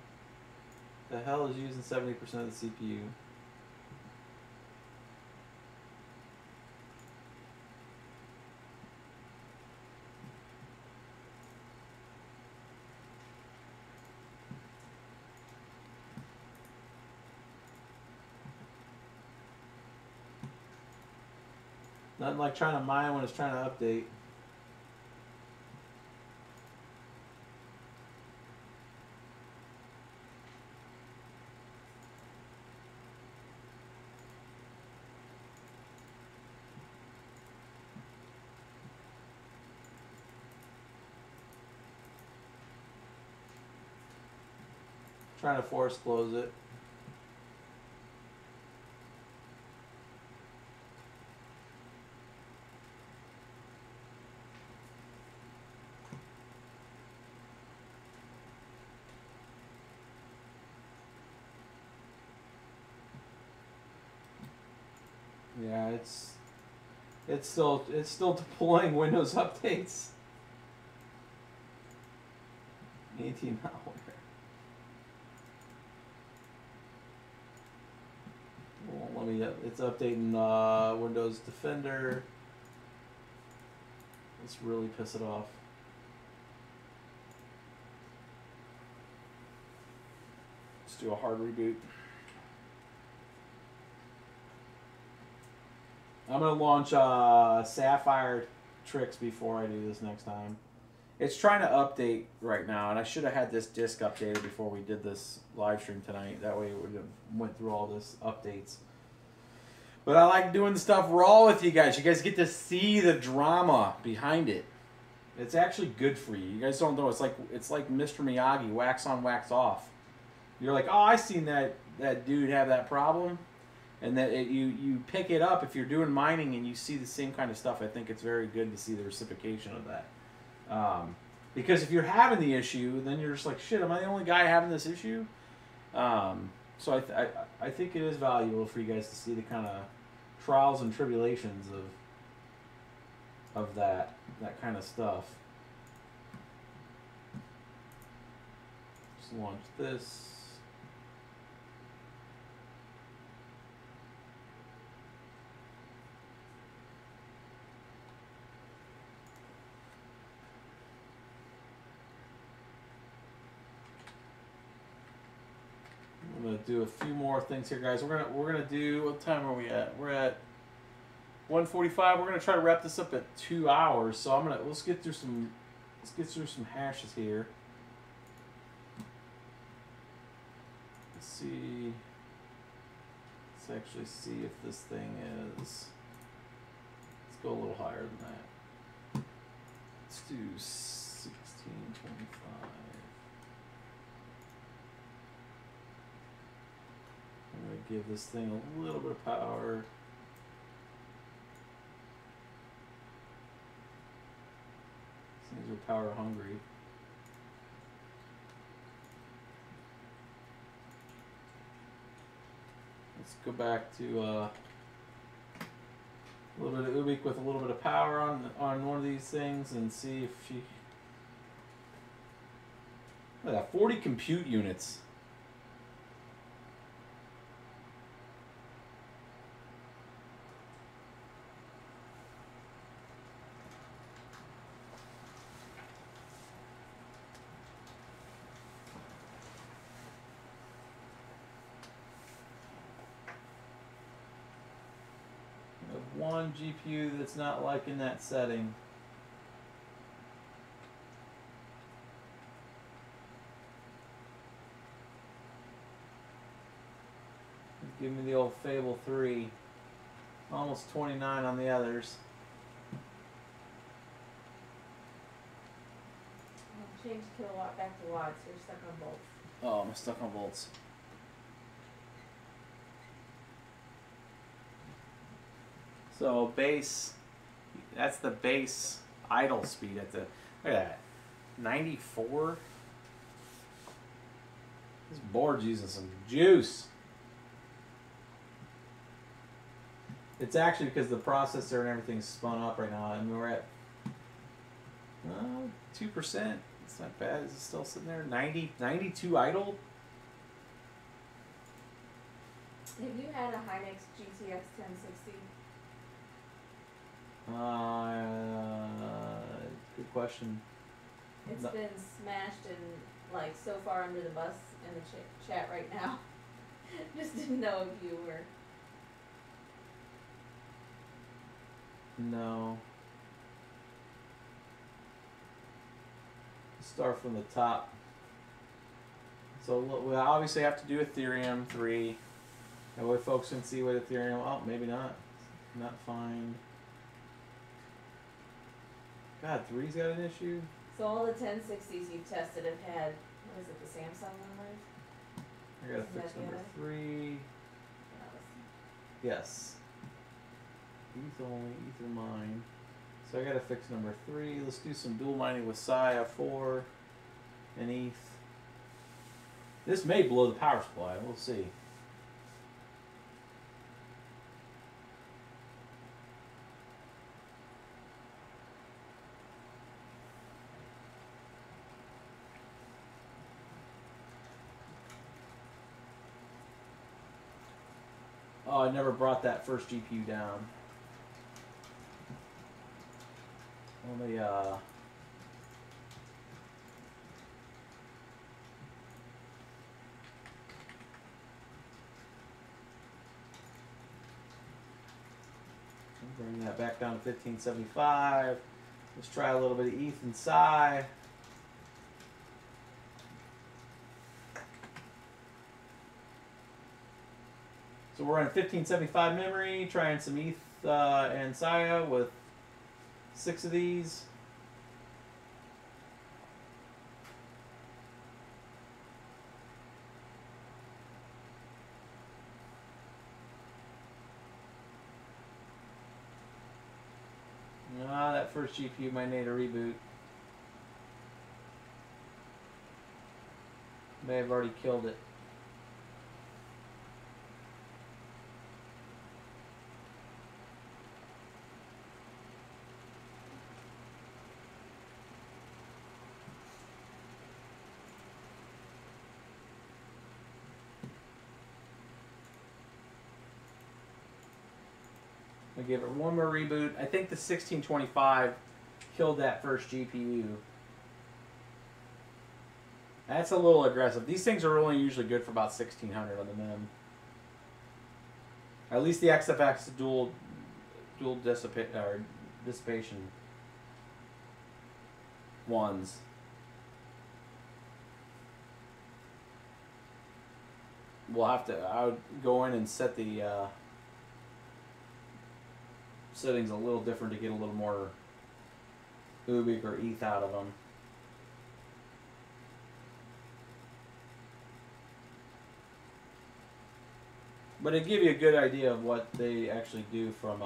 The hell is using 70% of the CPU? Nothing like trying to mine when it's trying to update. Trying to force close it. Yeah, it's still deploying Windows updates. 18 malware. Well, let me. It's updating Windows Defender. Let's really piss it off. Let's do a hard reboot. I'm going to launch Sapphire Tricks before I do this next time. It's trying to update right now, and I should have had this disk updated before we did this live stream tonight. That way it would have went through all this updates. But I like doing the stuff raw with you guys. You guys get to see the drama behind it. It's actually good for you. You guys don't know. It's like Mr. Miyagi, wax on, wax off. You're like, oh, I seen that dude have that problem. And that you pick it up if you're doing mining and you see the same kind of stuff. I think it's very good to see the reciprocation of that. Because if you're having the issue, then you're just like, shit, am I the only guy having this issue? So I think it is valuable for you guys to see the kind of trials and tribulations of that kind of stuff. Just launch this. I'm gonna do a few more things here, guys. We're gonna do, what time are we at? We're at 1:45. We're gonna try to wrap this up at 2 hours. So let's get through some hashes here. Let's see. Let's actually see if this thing is. Let's go a little higher than that. Let's do 1625. I'm going to give this thing a little bit of power. These things are power hungry. Let's go back to a little bit of Ubik with a little bit of power on one of these things and see if she. Look at that, 40 compute units. One GPU that's not liking that setting. Give me the old Fable 3. Almost 29 on the others. Change kilowatt back to watts. You're stuck on volts. Oh, I'm stuck on volts. So base, that's the base idle speed at the, look at that, 94. This board's using some juice. It's actually because the processor and everything's spun up right now, and we're at 2%. It's not bad. Is it still sitting there? 92 idle? Have you had a Hynix GTX 1060? Good question. It's been smashed and like so far under the bus in the chat right now. Just didn't know if you were. No. Start from the top. So we obviously have to do Ethereum 3. That way folks can see what Ethereum, oh, maybe not. Not fine. God, 3's got an issue? So all the 1060s you've tested have had, what is it, the Samsung numbers? I gotta fix number 3. Yes. ETH only, Ether mine. So I gotta fix number 3. Let's do some dual mining with Sia 4 and ETH. This may blow the power supply, we'll see. Oh, I never brought that first GPU down. Let me, bring that back down to 1575. Let's try a little bit of ETH and Psi. So we're on 1575 memory, trying some ETH and Sia with 6 of these. That first GPU might need a reboot. May have already killed it. We give it one more reboot. I think the 1625 killed that first GPU. That's a little aggressive. These things are only usually good for about 1600 on the minimum. At least the XFX dual dissipation ones. We'll have to. I would go in and set the settings a little different to get a little more Ubik or ETH out of them. But it'd give you a good idea of what they actually do from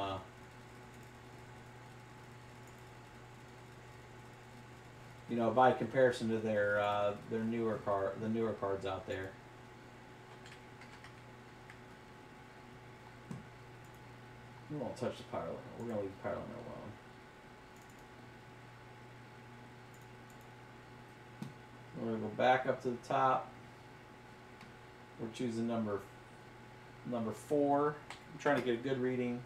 you know, by comparison to their newer cards out there. We won't touch the power limit. We're gonna leave the power limit alone. We're gonna go back up to the top. We're choosing number 4. I'm trying to get a good reading.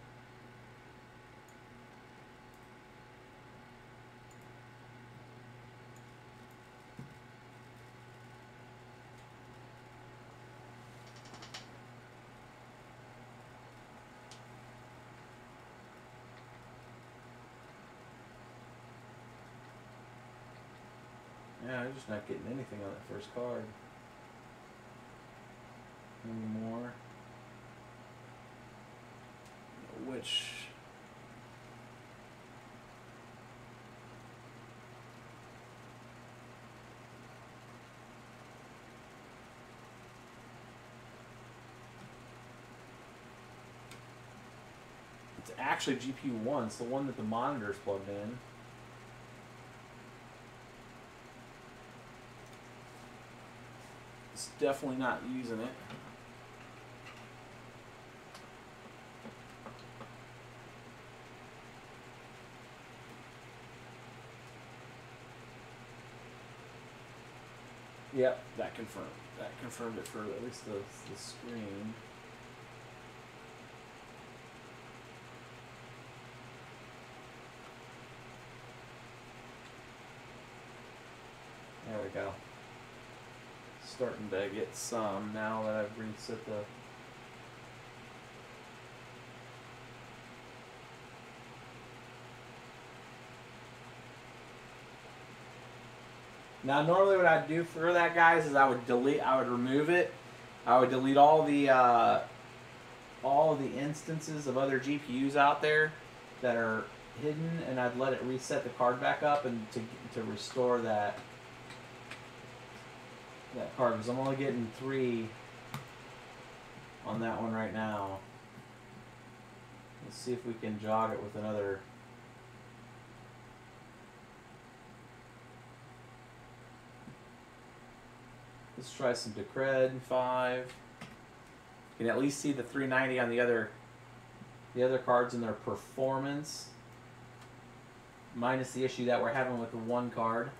Yeah, I'm just not getting anything on that first card anymore. Which it's actually GPU 1. It's the one that the monitor's plugged in. It's definitely not using it. Yep, that confirmed it for at least the screen. There we go. Starting to get some now that I've reset the. Now, normally what I'd do for that, guys, is I would remove it. I would delete all the instances of other GPUs out there that are hidden, and I'd let it reset the card back up and to restore that card, because I'm only getting 3 on that one right now. Let's see if we can jog it with another. Let's try some Decred 5. You can at least see the 390 on the other cards in their performance, minus the issue that we're having with the one card.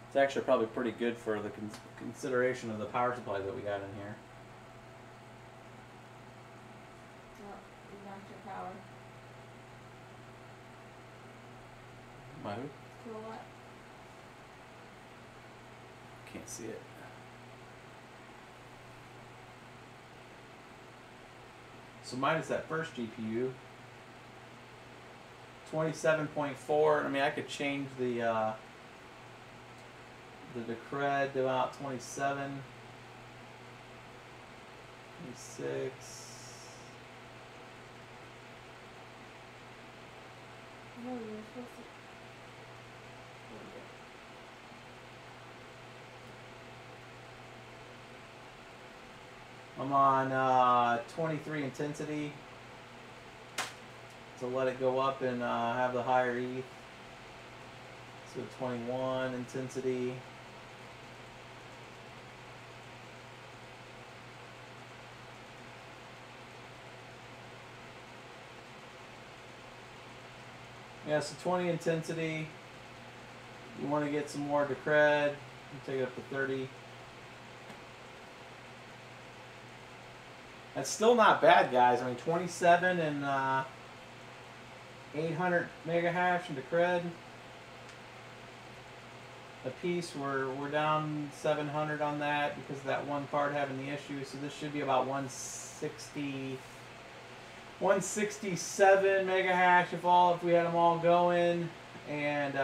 It's actually probably pretty good for the consideration of the power supply that we got in here. Oh, you knocked your power. My who? Kilowatt. Can't see it. So minus that first GPU, 27.4. I mean, I could change the Decred to about 27, 26. No, you were supposed to. I'm on 23 intensity to let it go up and have the higher ETH. So 21 intensity. Yeah, so 20 intensity. You want to get some more Decred, you take it up to 30. That's still not bad, guys. I mean, 27 and 800 mega hash into cred. A piece, we're down 700 on that because of that one card having the issue. So this should be about 167 mega hash if we had them all going, and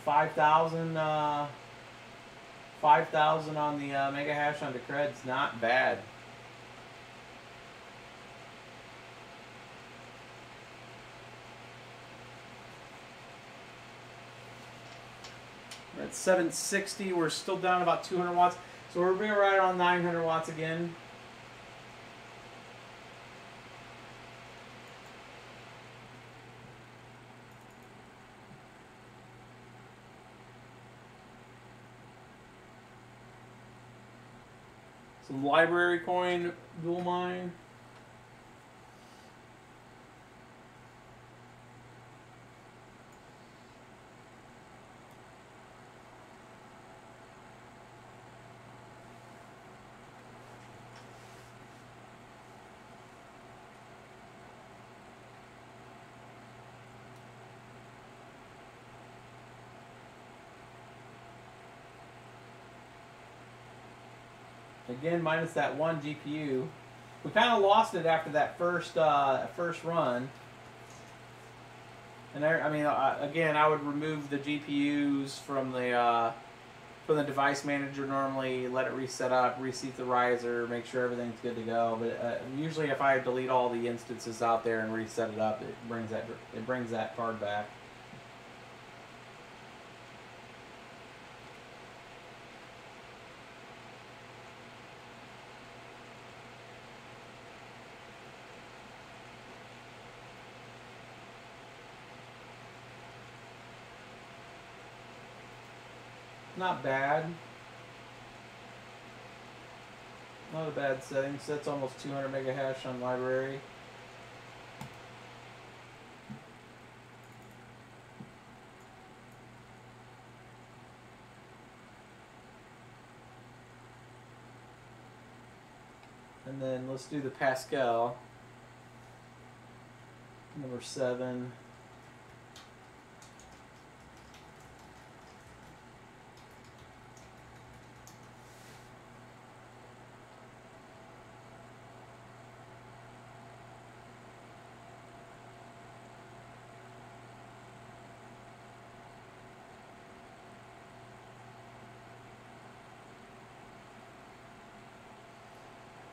5,000 5,000 on the mega hash onto cred's not bad. We're at 760. We're still down about 200 watts. So we're being right on 900 watts again. Some library coin dual mine. Again, minus that one GPU. We kind of lost it after that first run. And I mean, again, I would remove the GPUs from the device manager normally, let it reset up, reseat the riser, make sure everything's good to go. But usually, if I delete all the instances out there and reset it up, it brings that card back. Not bad. Not a bad setting. So that's almost 200 mega hash on library. And then let's do the Pascal. Number 7.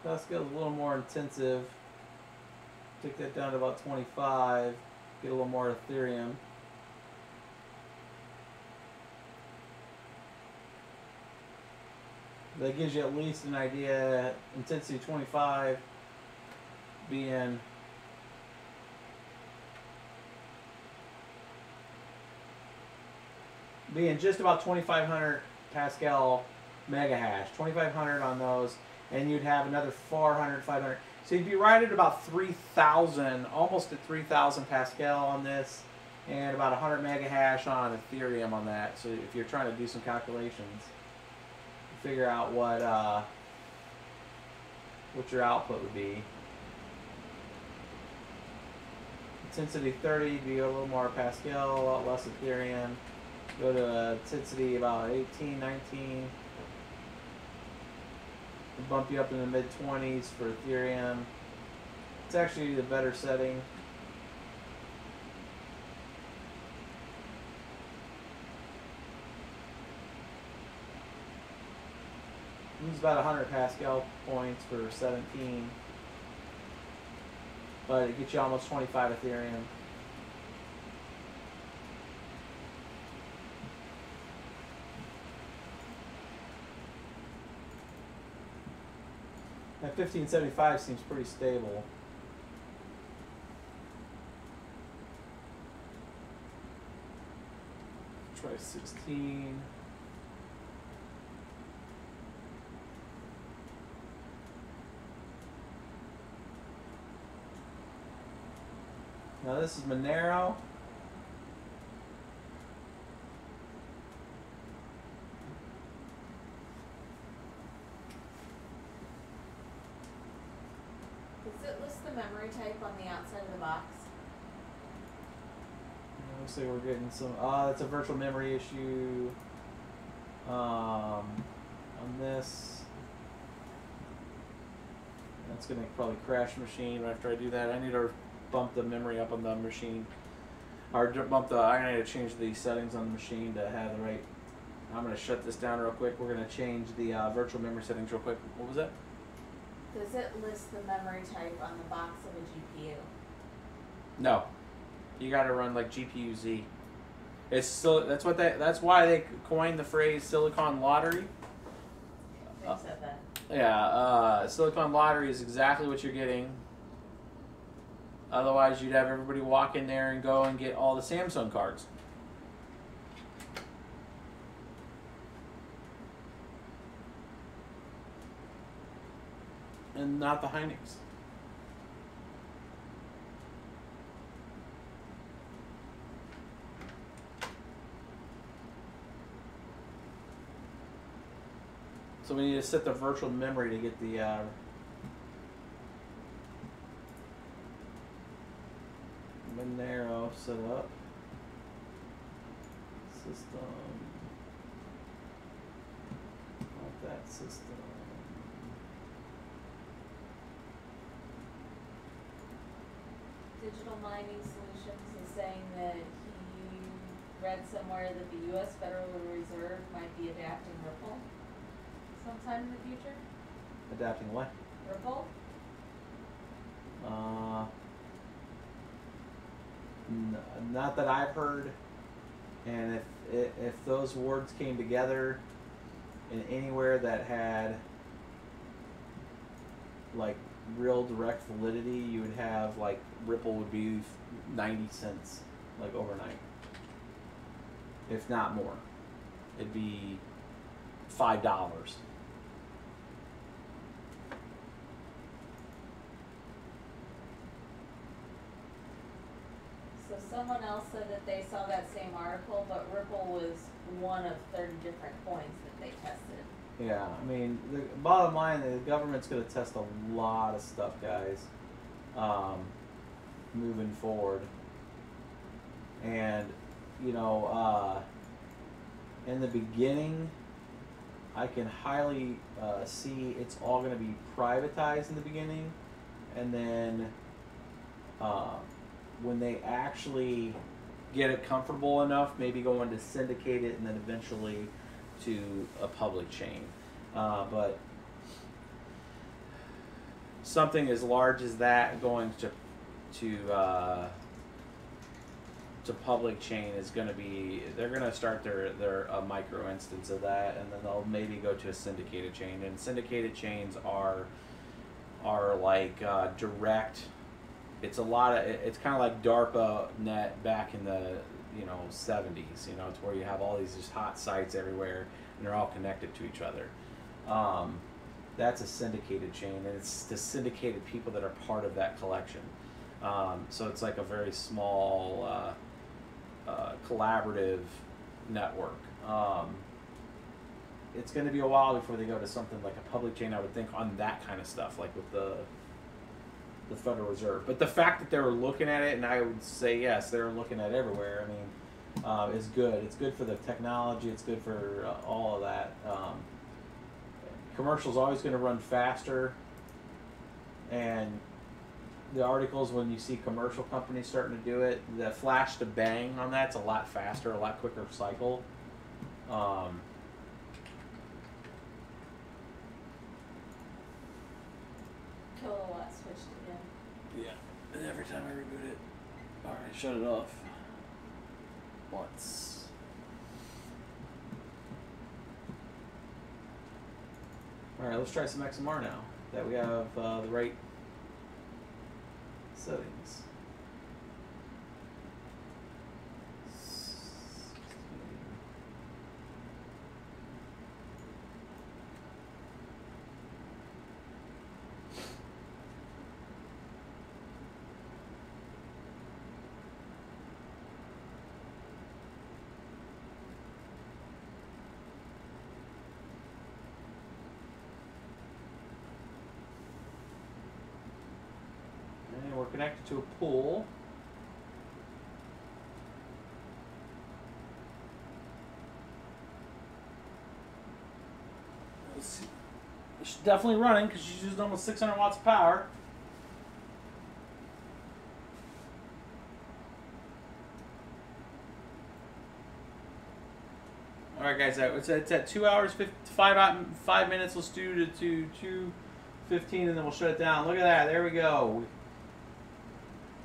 Pascal's a little more intensive. Take that down to about 25. Get a little more Ethereum. That gives you at least an idea. Intensity 25 being just about 2,500 Pascal mega hash. 2,500 on those. And you'd have another 400, 500. So you'd be right at about 3,000, almost at 3,000 Pascal on this, and about 100 mega hash on Ethereum on that. So if you're trying to do some calculations, figure out what your output would be. Intensity 30, you'd be a little more Pascal, a lot less Ethereum. Go to intensity about 18, 19. Bump you up in the mid-20s for Ethereum. It's actually the better setting. Use about 100 Pascal points for 17. But it gets you almost 25 Ethereum. That 1575 seems pretty stable. Try 16. Now this is Monero. Does it list the memory type on the outside of the box? Looks like we're getting some. It's a virtual memory issue. On this. That's gonna probably crash the machine. After I do that, I need to bump the memory up on the machine. Or I need to change the settings on the machine to have the right. I'm gonna shut this down real quick. We're gonna change the virtual memory settings real quick. What was that? Does it list the memory type on the box of a GPU? No. You gotta run like GPU-Z. It's still that's why they coined the phrase silicon lottery. They said that. Yeah, silicon lottery is exactly what you're getting. Otherwise, you'd have everybody walk in there and go and get all the Samsung cards. And not the Hynix. So we need to set the virtual memory to get the Monero set up. System. Not that system. Digital Mining Solutions is saying that he read somewhere that the U.S. Federal Reserve might be adapting Ripple sometime in the future. Adapting what? Ripple? Not that I've heard. And if those words came together in anywhere that had like real direct validity, you would have like Ripple would be 90 cents like overnight, if not more. It'd be $5. So someone else said that they saw that same article, but Ripple was one of 30 different coins that they tested. Yeah, I mean, the bottom line, the government's going to test a lot of stuff, guys, moving forward. And, you know, in the beginning, I can highly see it's all going to be privatized in the beginning. And then when they actually get it comfortable enough, maybe go into syndicate it and then eventually to a public chain. But something as large as that going to public chain is going to be, they're going to start their micro instance of that, and then they'll maybe go to a syndicated chain. And syndicated chains are like direct. It's kind of like DARPA net back in the 70s. You know, it's where you have all these just hot sites everywhere, and they're all connected to each other. That's a syndicated chain, and it's the syndicated people that are part of that collection. So it's like a very small collaborative network. It's going to be a while before they go to something like a public chain, I would think, on that kind of stuff, like with the Federal Reserve. But the fact that they were looking at it, and I would say yes, they're looking at it everywhere, I mean, is good. It's good for the technology. It's good for all of that. Commercial's always going to run faster, and the articles, when you see commercial companies starting to do it, the flash to bang on that's a lot faster, a lot quicker cycle. Kilowatt switched again. Yeah, and every time I reboot it, alright, shut it off once. Alright, let's try some XMR now that we have the right settings. connected to a pool. Let's see. It's definitely running because she's using almost 600 watts of power. All right, guys, it's at 2 hours, 5 minutes. Let's do to 2:15, and then we'll shut it down. Look at that. There we go.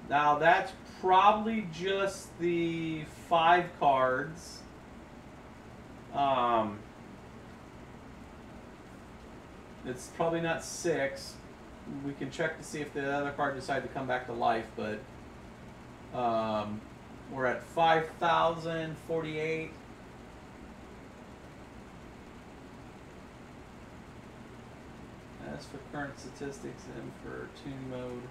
Now, that's probably just the 5 cards. It's probably not 6. We can check to see if the other card decided to come back to life, but we're at 5,048. That's for current statistics and for tune mode.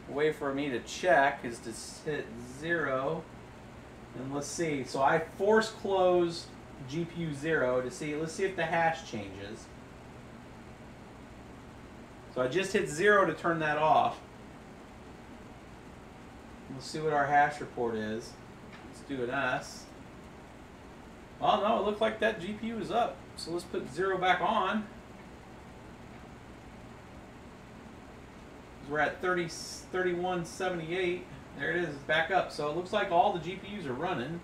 A way for me to check is to hit 0. And let's see. So I force closed GPU 0 to see. Let's see if the hash changes. So I just hit 0 to turn that off. We'll see what our hash report is. Let's do an S. Oh no, it looked like that GPU is up. So let's put 0 back on. We're at 3178. There it is, it's back up. So it looks like all the GPUs are running.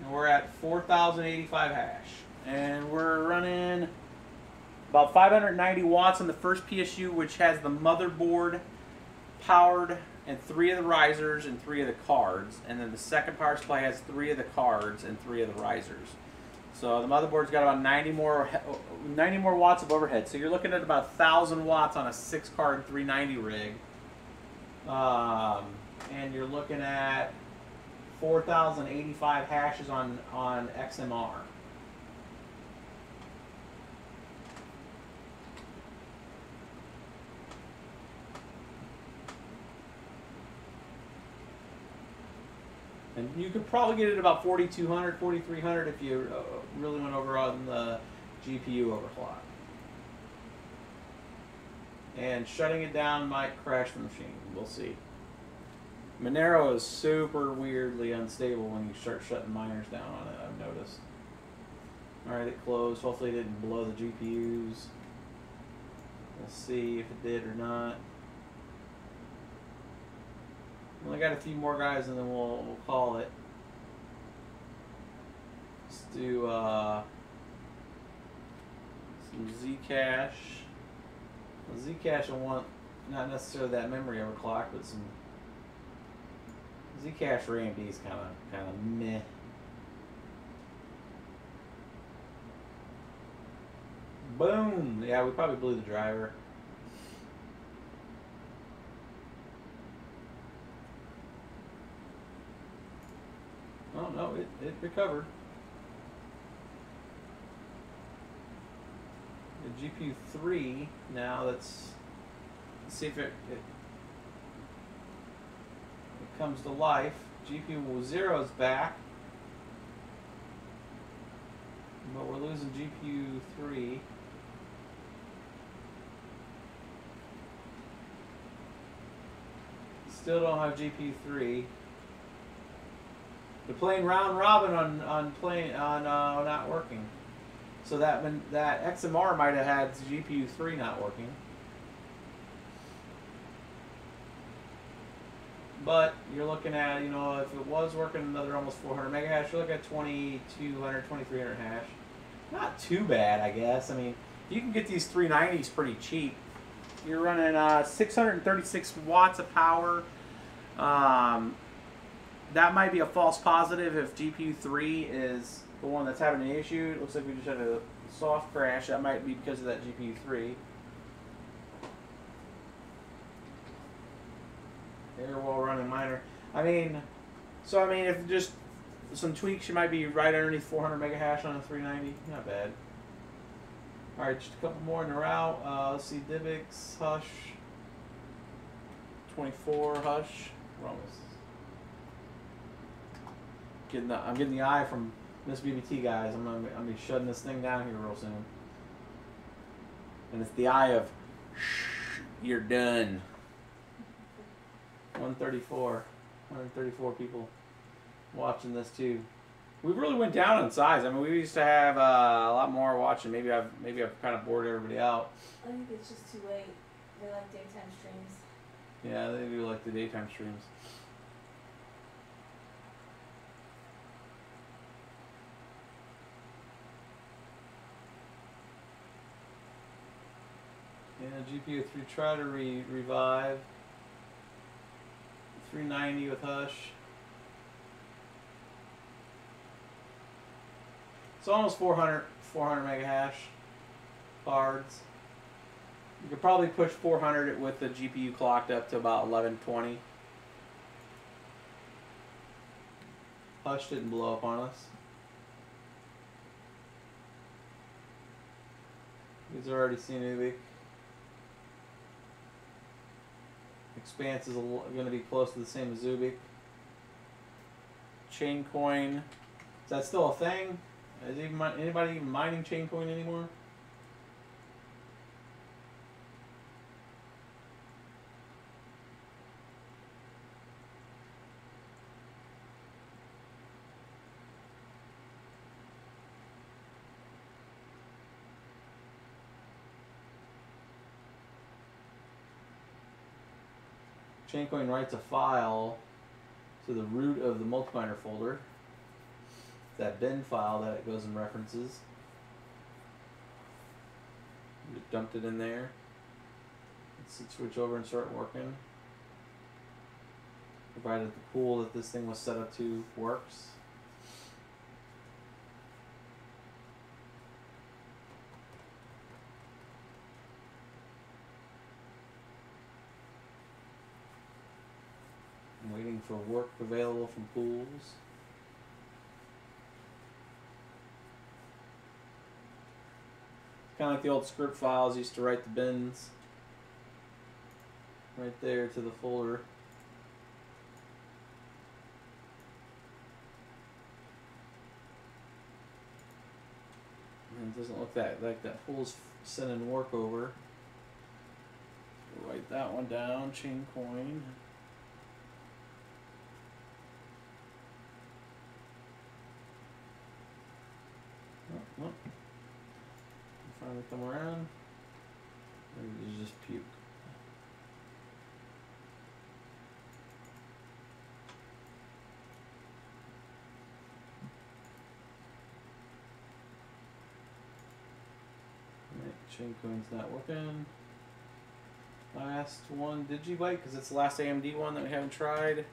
And we're at 4,085 hash. And we're running about 590 watts on the first PSU, which has the motherboard powered and 3 of the risers and 3 of the cards. And then the second power supply has 3 of the cards and 3 of the risers. So the motherboard's got about 90 more watts of overhead. So you're looking at about 1,000 watts on a 6-card 390 rig. And you're looking at 4,085 hashes on XMR. And you could probably get it about 4,200, 4,300 if you really went over on the GPU overclock. And shutting it down might crash the machine. We'll see. Monero is super weirdly unstable when you start shutting miners down on it, I've noticed. Alright, it closed. Hopefully it didn't blow the GPUs. We'll see if it did or not. Only got a few more guys and then we'll call it. Let's do some Zcash. Well, Zcash will want not necessarily that memory overclock, but some Zcash for AMD is kind of meh. Boom! Yeah, we probably blew the driver. Oh no, it recovered. The GPU 3 now. Let's see if it comes to life. GPU 0 is back, but we're losing GPU 3. Still don't have GPU 3. They're playing round robin on not working. So that XMR might have had GPU 3 not working. But you're looking at, you know, if it was working another almost 400 mega hash, you're looking at 2,200, 2,300 hash. Not too bad, I guess. I mean, you can get these 390s pretty cheap. You're running 636 watts of power. That might be a false positive if GPU 3 is the one that's having an issue. It looks like we just had a soft crash. That might be because of that GPU 3. Here while running miner. I mean, if just some tweaks, you might be right underneath 400 mega hash on a 390. Not bad. All right, just a couple more in the route. Let's see, Divx, Hush, 24, Hush. We're almost I'm getting the eye from Miss BBT, guys. I'm gonna be shutting this thing down here real soon. And it's the eye of, shh, you're done. 134 people watching this too. We really went down in size. I mean, we used to have a lot more watching. Maybe I've kind of bored everybody out. I think it's just too late. They like daytime streams. Yeah, they do like the daytime streams. Yeah, GPU 3 try to revive. 390 with Hush. It's almost 400 mega hash cards. You could probably push 400 with the GPU clocked up to about 1120. Hush didn't blow up on us. He's already seen Ubik. Expanse is going to be close to the same as Ubik. Chaincoin. Is that still a thing? Is anybody even mining Chaincoin anymore? Chaincoin writes a file to the root of the multi-miner folder. That bin file that it goes and references. Just dumped it in there. Let's switch over and start working. Provided the pool that this thing was set up to works. I'm waiting for work available from pools. Kind of like the old script files used to write the bins right there to the folder. And it doesn't look like that pool's sending work over. Write that one down, Chaincoin. Oh. Finally come around. Or did you just puke? Alright, Chaincoin's not working. Last one, Digibyte, because it's the last AMD one that we haven't tried.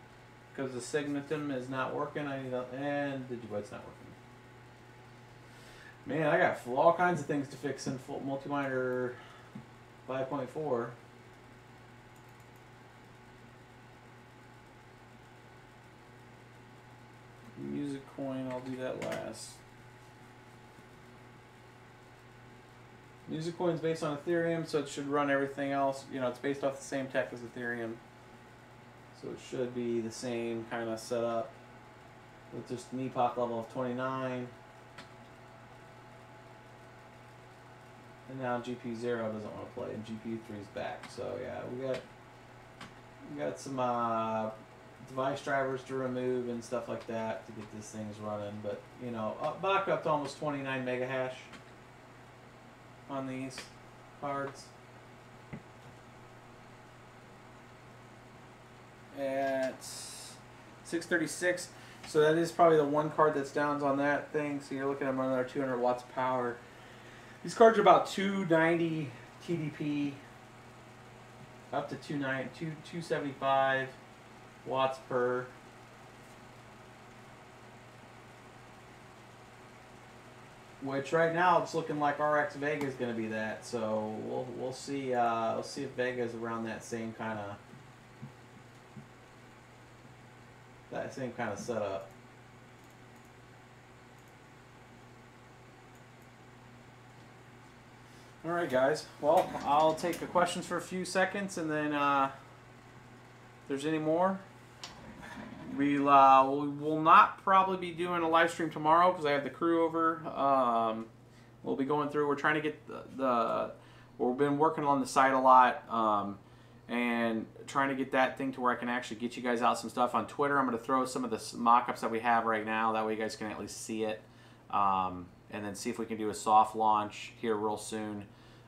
Because the Signatum is not working, and Digibyte's not working. Man, I got all kinds of things to fix in full Multi-Miner 5.4. Music coin, I'll do that last. Music coin's based on Ethereum, so it should run everything else. You know, it's based off the same tech as Ethereum. So it should be the same kind of setup with just an epoch level of 29. And now GPU 0 doesn't want to play, and GPU 3 is back. So yeah, we got some device drivers to remove and stuff like that to get these things running. But you know, back up to almost 29 mega hash on these cards. At 636, so that is probably the one card that's down on that thing. So you're looking at another 200 watts of power. These cards are about 290 TDP, up to 275 watts per. Which right now it's looking like RX Vega is going to be that. So we'll see. We'll see if Vega is around that same kind of setup. All right, guys. Well, I'll take the questions for a few seconds, and then if there's any more, we will not probably be doing a live stream tomorrow because I have the crew over. We'll be going through. We're trying to get the we've been working on the site a lot, and trying to get that thing to where I can actually get you guys out some stuff on Twitter. I'm going to throw some of the mock-ups that we have right now. That way you guys can at least see it. And then see if we can do a soft launch here real soon.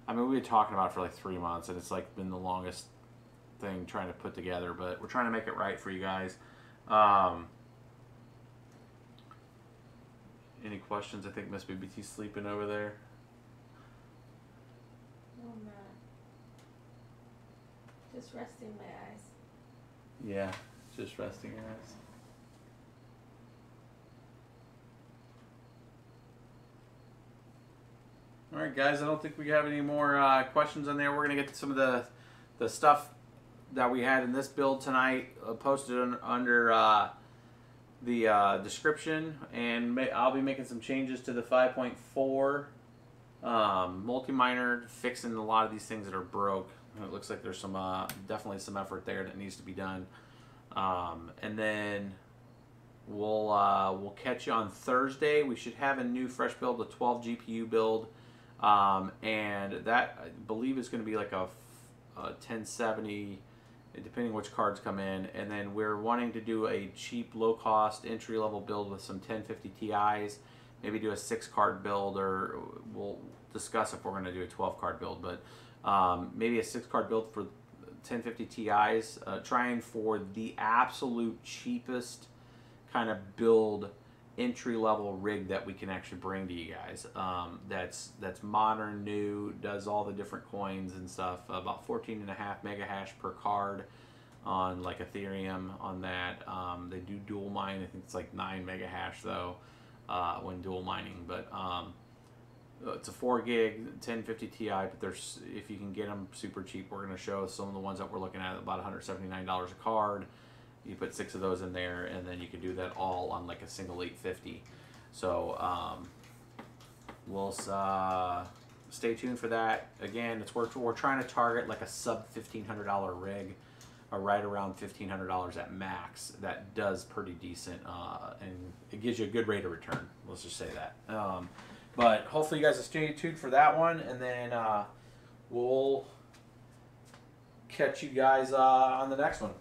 I mean, we've been talking about it for like 3 months, and it's like been the longest thing trying to put together, but we're trying to make it right for you guys. Any questions? I think Miss BBT's sleeping over there. No, I'm not. Just resting my eyes. Yeah, just resting your eyes. All right, guys, I don't think we have any more questions on there. We're going to get some of the stuff that we had in this build tonight posted under the description, and I'll be making some changes to the 5.4 multi-miner, fixing a lot of these things that are broke. It looks like there's some definitely some effort there that needs to be done, and then we'll catch you on Thursday. We should have a new fresh build, a 12 GPU build. And that, I believe, is going to be like a 1070, depending which cards come in. And then we're wanting to do a cheap, low-cost, entry-level build with some 1050 Ti's. Maybe do a 6-card build, or we'll discuss if we're going to do a 12-card build. But maybe a 6-card build for 1050 Ti's, trying for the absolute cheapest kind of build, entry-level rig that we can actually bring to you guys. That's modern, new, does all the different coins and stuff. About 14.5 mega hash per card on like Ethereum on that. They do dual mine. I think it's like 9 mega hash though when dual mining. But it's a 4 gig 1050 Ti. But there's, if you can get them super cheap, we're going to show some of the ones that we're looking at about $179 a card. You put 6 of those in there, and then you can do that all on like a single 850. So we'll stay tuned for that. Again, it's we're trying to target like a sub $1,500 rig, or right around $1,500 at max. That does pretty decent, and it gives you a good rate of return. Let's just say that. But hopefully you guys will stay tuned for that one, and then we'll catch you guys on the next one.